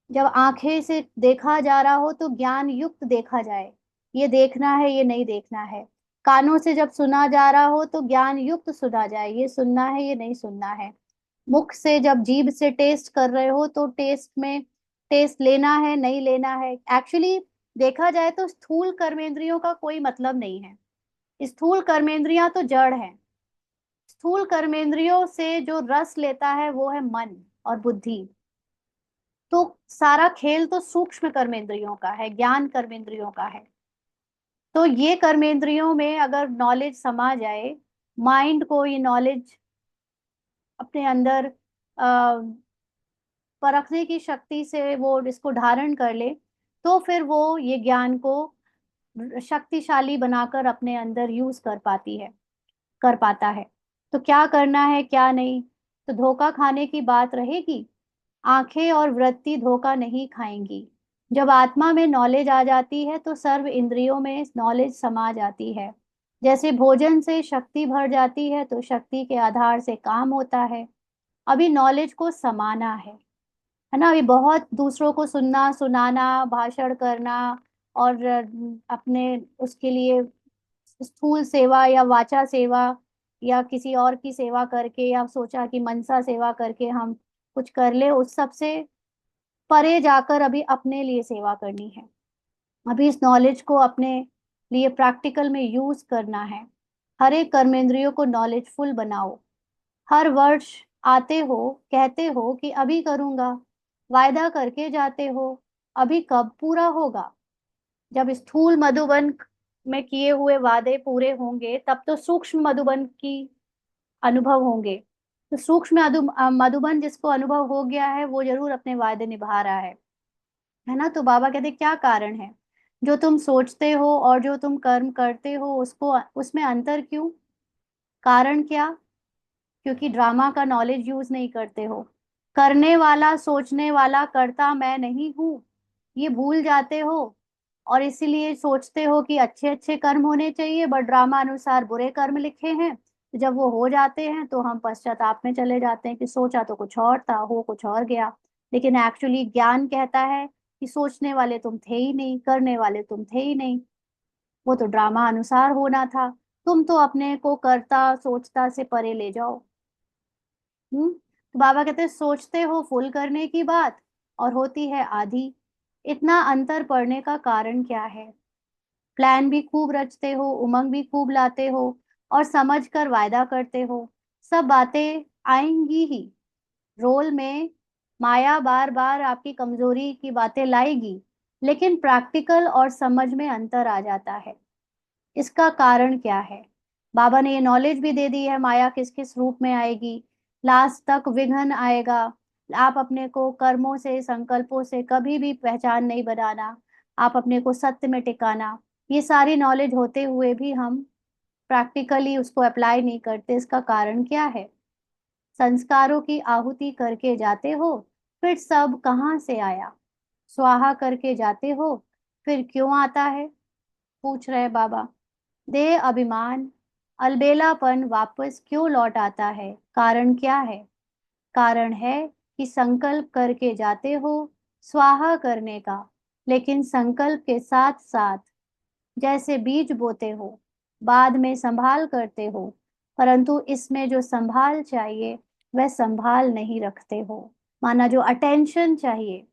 जब आंखें से देखा जा रहा हो तो ज्ञान युक्त देखा जाए, ये देखना है, ये नहीं देखना है। कानों से जब सुना जा रहा हो तो ज्ञान युक्त सुना जाए, ये सुनना है, ये नहीं सुनना है। मुख से जब जीभ से टेस्ट कर रहे हो तो टेस्ट में टेस्ट लेना है, नहीं लेना है। एक्चुअली देखा जाए तो स्थूल कर्मेंद्रियों का कोई मतलब नहीं है। स्थूल कर्मेंद्रियां तो जड़ है। स्थूल कर्मेंद्रियों से जो रस लेता है वो है मन और बुद्धि। तो सारा खेल तो सूक्ष्म कर्मेंद्रियों का है, ज्ञान कर्मेंद्रियों का है। तो ये कर्मेंद्रियों में अगर नॉलेज समा जाए, माइंड को ये नॉलेज अपने अंदर परखने की शक्ति से वो इसको धारण कर ले, तो फिर वो ये ज्ञान को शक्तिशाली बनाकर अपने अंदर यूज कर पाता है। तो क्या करना है क्या नहीं, तो धोखा खाने की बात रहेगी, आंखें और वृत्ति धोखा नहीं खाएंगी। जब आत्मा में नॉलेज आ जाती है तो सर्व इंद्रियों में नॉलेज समा जाती है। जैसे भोजन से शक्ति भर जाती है तो शक्ति के आधार से काम होता है। अभी नॉलेज को समाना है ना। अभी बहुत दूसरों को सुनना, सुनाना, भाषण करना, और अपने उसके लिए स्थूल सेवा या वाचा सेवा या किसी और की सेवा करके, या सोचा कि मनसा सेवा करके हम कुछ कर ले, उस सब से परे जाकर अभी अपने लिए सेवा करनी है। अभी इस नॉलेज को अपने लिए प्रैक्टिकल में यूज करना है। हर एक कर्मेंद्रियों को नॉलेजफुल बनाओ। हर वर्ष आते हो, कहते हो कि अभी करूंगा, वायदा करके जाते हो, अभी कब पूरा होगा? जब स्थूल मधुबन में किए हुए वादे पूरे होंगे तब तो सूक्ष्म मधुबन की अनुभव होंगे। तो सूक्ष्म मधुबन जिसको अनुभव हो गया है वो जरूर अपने वायदे निभा रहा है ना। तो बाबा कहते क्या कारण है? जो तुम सोचते हो और जो तुम कर्म करते हो उसको, उसमें अंतर क्यों? कारण क्या? क्योंकि ड्रामा का नॉलेज यूज नहीं करते हो। करने वाला, सोचने वाला, करता मैं नहीं हूं, ये भूल जाते हो। और इसीलिए सोचते हो कि अच्छे अच्छे कर्म होने चाहिए, बट ड्रामा अनुसार बुरे कर्म लिखे हैं। तो जब वो हो जाते हैं तो हम पश्चाताप में चले जाते हैं कि सोचा तो कुछ और था, हो कुछ और गया। लेकिन एक्चुअली ज्ञान कहता है कि सोचने वाले तुम थे ही नहीं, करने वाले तुम थे ही नहीं, वो तो ड्रामा अनुसार होना था। तुम तो अपने को करता सोचता से परे ले जाओ। तो बाबा कहते हैं सोचते हो फुल करने की बात और होती है आधी। इतना अंतर पड़ने का कारण क्या है? प्लान भी खूब रचते हो, उमंग भी खूब लाते हो, और समझ कर वायदा करते हो, सब बातें आएंगी ही। रोल में माया बार बार आपकी कमजोरी की बातें लाएगी, लेकिन प्रैक्टिकल और समझ में अंतर आ जाता है। इसका कारण क्या है? बाबा ने ये नॉलेज भी दे दी है माया किस किस रूप में आएगी, लास्ट तक विघ्न आएगा, आप अपने को कर्मों से, संकल्पों से कभी भी पहचान नहीं बनाना, आप अपने को सत्य में टिकाना। ये सारी नॉलेज होते हुए भी हम प्रैक्टिकली उसको अप्लाई नहीं करते। इसका कारण क्या है? संस्कारों की आहुति करके जाते हो, फिर सब कहाँ से आया? स्वाहा करके जाते हो, फिर क्यों आता है? पूछ रहे बाबा। देह अभिमान, अलबेलापन वापस क्यों लौट आता है? कारण क्या है? कारण है कि संकल्प करके जाते हो स्वाहा करने का, लेकिन संकल्प के साथ साथ जैसे बीज बोते हो, बाद में संभाल करते हो, परंतु इसमें जो संभाल चाहिए वह संभाल नहीं रखते हो। माना जो अटेंशन चाहिए,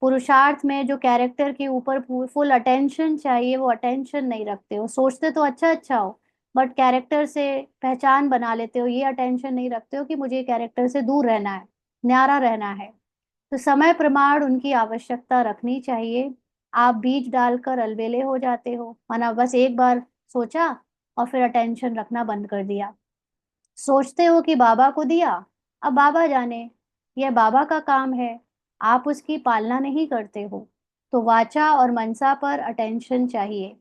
पुरुषार्थ में जो कैरेक्टर के ऊपर फुल अटेंशन चाहिए, वो अटेंशन नहीं रखते हो। सोचते तो अच्छा अच्छा हो, बट कैरेक्टर से पहचान बना लेते हो, ये अटेंशन नहीं रखते हो कि मुझे कैरेक्टर से दूर रहना है, न्यारा रहना है। तो समय प्रमाण उनकी आवश्यकता रखनी चाहिए। आप बीज डालकर अलबेले हो जाते हो, माना बस एक बार सोचा और फिर अटेंशन रखना बंद कर दिया। सोचते हो कि बाबा को दिया, अब बाबा जाने, यह बाबा का काम है, आप उसकी पालना नहीं करते हो। तो वाचा और मनसा पर अटेंशन चाहिए।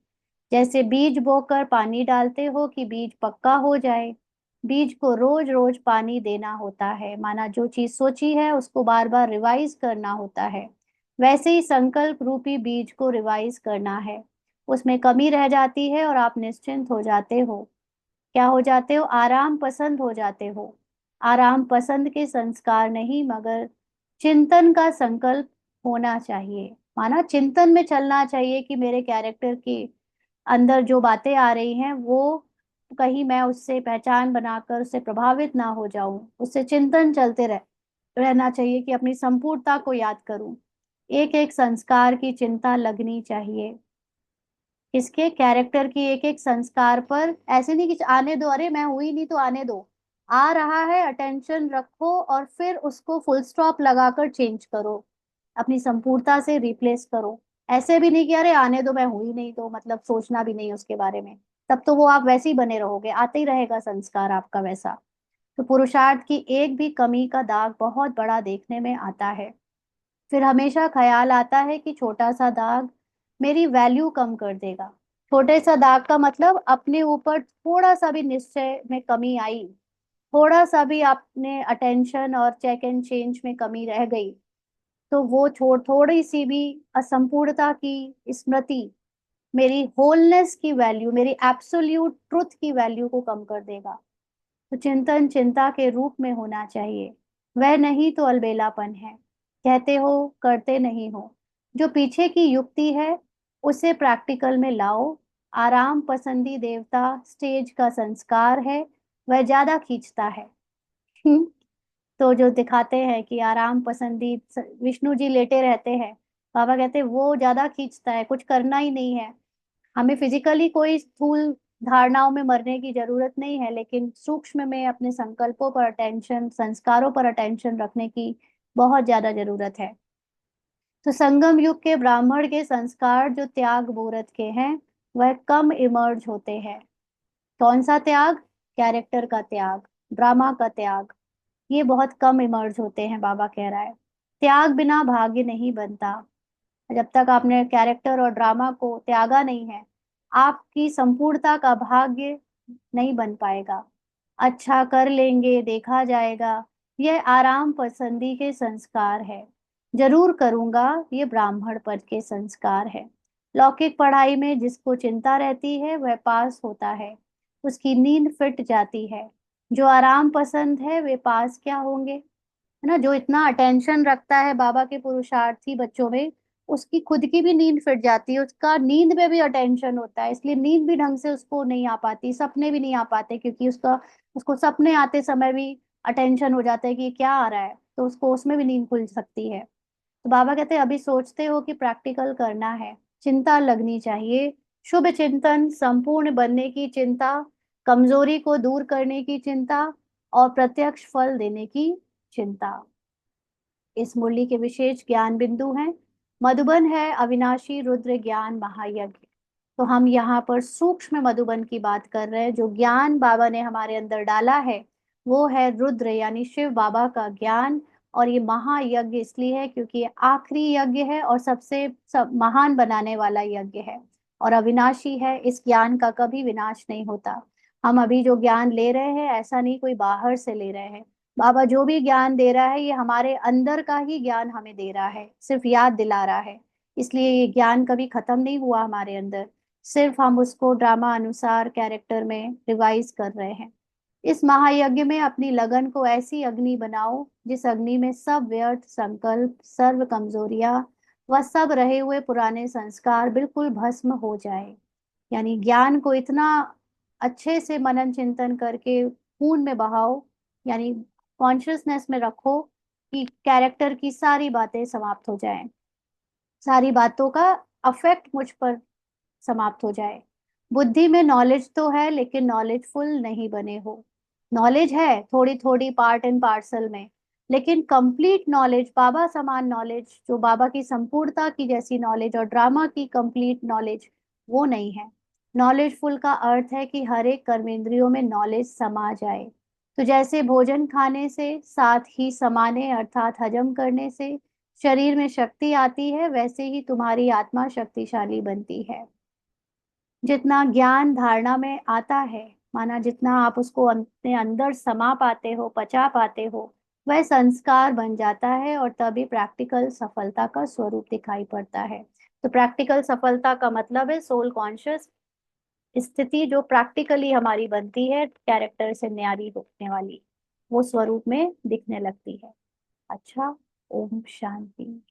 जैसे बीज बोकर पानी डालते हो कि बीज पक्का हो जाए, बीज को रोज रोज पानी देना होता है। माना जो चीज सोची है उसको बार बार रिवाइज करना होता है। वैसे ही संकल्प रूपी बीज को रिवाइज करना है। उसमें कमी रह जाती है और आप निश्चिंत हो जाते हो। क्या हो जाते हो? आराम पसंद हो जाते हो। आराम पसंद के संस्कार नहीं, मगर चिंतन का संकल्प होना चाहिए। माना चिंतन में चलना चाहिए कि मेरे कैरेक्टर के अंदर जो बातें आ रही हैं वो कहीं मैं उससे पहचान बनाकर उससे प्रभावित ना हो जाऊं। उससे चिंतन चलते रहना चाहिए कि अपनी संपूर्णता को याद करूं। एक एक संस्कार की चिंता लगनी चाहिए। इसके कैरेक्टर की एक एक संस्कार पर, ऐसे नहीं कि आने दो, अरे मैं हुई नहीं तो आने दो। आ रहा है, अटेंशन रखो और फिर उसको फुल स्टॉप लगाकर चेंज करो, अपनी संपूर्णता से रिप्लेस करो। ऐसे भी नहीं कि अरे आने दो, मैं हुई नहीं तो मतलब सोचना भी नहीं उसके बारे में। तब तो वो आप वैसे ही बने रहोगे, आते ही रहेगा संस्कार आपका वैसा। तो पुरुषार्थ की एक भी कमी का दाग बहुत बड़ा देखने में आता है। फिर हमेशा ख्याल आता है कि छोटा सा दाग मेरी वैल्यू कम कर देगा। छोटे सा दाग का मतलब अपने ऊपर थोड़ा सा भी निश्चय में कमी आई, थोड़ा सा भी आपने अटेंशन और चेक एंड चेंज में कमी रह गई, तो वो थोड़ी सी भी असंपूर्णता की स्मृति मेरी होलनेस की वैल्यू, मेरी एब्सोल्यूट ट्रुथ की वैल्यू को कम कर देगा। तो चिंतन चिंता के रूप में होना चाहिए, वह नहीं तो अलबेलापन है। कहते हो करते नहीं हो। जो पीछे की युक्ति है उसे प्रैक्टिकल में लाओ। आराम पसंदी देवता स्टेज का संस्कार है, वह ज्यादा खींचता है। तो जो दिखाते हैं कि आराम पसंदी विष्णु जी लेटे रहते हैं, बाबा कहते हैं वो ज्यादा खींचता है, कुछ करना ही नहीं है। हमें फिजिकली कोई स्थूल धारणाओं में मरने की जरूरत नहीं है, लेकिन सूक्ष्म में अपने संकल्पों पर अटेंशन, संस्कारों पर अटेंशन रखने की बहुत ज्यादा जरूरत है। तो संगम युग के ब्राह्मण के संस्कार जो त्याग मुहूर्त के हैं, वह कम इमर्ज होते हैं। कौन सा त्याग? कैरेक्टर का त्याग, ड्रामा का त्याग, ये बहुत कम इमर्ज होते हैं। बाबा कह रहा है त्याग बिना भाग्य नहीं बनता। जब तक आपने कैरेक्टर और ड्रामा को त्यागा नहीं है, आपकी संपूर्णता का भाग्य नहीं बन पाएगा। अच्छा कर लेंगे देखा जाएगा, यह आराम पसंदी के संस्कार है। जरूर करूंगा, ये ब्राह्मण पद के संस्कार है। लौकिक पढ़ाई में जिसको चिंता रहती है वह पास होता है, उसकी नींद फिट जाती है। जो आराम पसंद है वे पास क्या होंगे? है ना, जो इतना अटेंशन रखता है बाबा के पुरुषार्थी बच्चों में, उसकी खुद की भी नींद फिट जाती है, उसका नींद में भी अटेंशन होता है, इसलिए नींद भी ढंग से उसको नहीं आ पाती, सपने भी नहीं आ पाते, क्योंकि उसको सपने आते समय भी अटेंशन हो जाता है कि ये क्या आ रहा है, तो उसको उसमें भी नींद खुल सकती है। तो बाबा कहते हैं अभी सोचते हो कि प्रैक्टिकल करना है, चिंता लगनी चाहिए। शुभ चिंतन, संपूर्ण बनने की चिंता, कमजोरी को दूर करने की चिंता और प्रत्यक्ष फल देने की चिंता। इस मुरली के विशेष ज्ञान बिंदु हैं। मधुबन है अविनाशी रुद्र ज्ञान महायज्ञ। तो हम यहाँ पर सूक्ष्म मधुबन की बात कर रहे हैं। जो ज्ञान बाबा ने हमारे अंदर डाला है वो है रुद्र यानी शिव बाबा का ज्ञान, और ये महायज्ञ इसलिए है क्योंकि ये आखिरी यज्ञ है और सबसे महान बनाने वाला यज्ञ है और अविनाशी है। इस ज्ञान का कभी विनाश नहीं होता। हम अभी जो ज्ञान ले रहे हैं ऐसा नहीं कोई बाहर से ले रहे हैं। बाबा जो भी ज्ञान दे रहा है ये हमारे अंदर का ही ज्ञान हमें दे रहा है, सिर्फ याद दिला रहा है। इसलिए ये ज्ञान कभी खत्म नहीं हुआ हमारे अंदर, सिर्फ हम उसको ड्रामा अनुसार कैरेक्टर में रिवाइज कर रहे हैं। इस महायज्ञ में अपनी लगन को ऐसी अग्नि बनाओ जिस अग्नि में सब व्यर्थ संकल्प, सर्व कमजोरियां व सब रहे हुए पुराने संस्कार बिल्कुल भस्म हो जाए। यानी ज्ञान को इतना अच्छे से मनन चिंतन करके खून में बहाओ, यानी कॉन्शियसनेस में रखो कि कैरेक्टर की सारी बातें समाप्त हो जाएं, सारी बातों का अफेक्ट मुझ पर समाप्त हो जाए। बुद्धि में नॉलेज तो है लेकिन नॉलेजफुल नहीं बने हो। नॉलेज है थोड़ी थोड़ी पार्ट एंड पार्सल में, लेकिन कंप्लीट नॉलेज, बाबा समान नॉलेज, जो बाबा की संपूर्णता की जैसी नॉलेज और ड्रामा की कंप्लीट नॉलेज, वो नहीं है। नॉलेजफुल का अर्थ है कि हर एक कर्मेंद्रियों में नॉलेज समा जाए। तो जैसे भोजन खाने से साथ ही समाने अर्थात हजम करने से शरीर में शक्ति आती है, वैसे ही तुम्हारी आत्मा शक्तिशाली बनती है। जितना ज्ञान धारणा में आता है, माना जितना आप उसको अपने अंदर समा पाते हो, पचा पाते हो, वह संस्कार बन जाता है और तभी प्रैक्टिकल सफलता का स्वरूप दिखाई पड़ता है। तो प्रैक्टिकल सफलता का मतलब है सोल कॉन्शियस स्थिति जो प्रैक्टिकली हमारी बनती है, कैरेक्टर से न्यारी होने वाली, वो स्वरूप में दिखने लगती है। अच्छा, ओम शांति।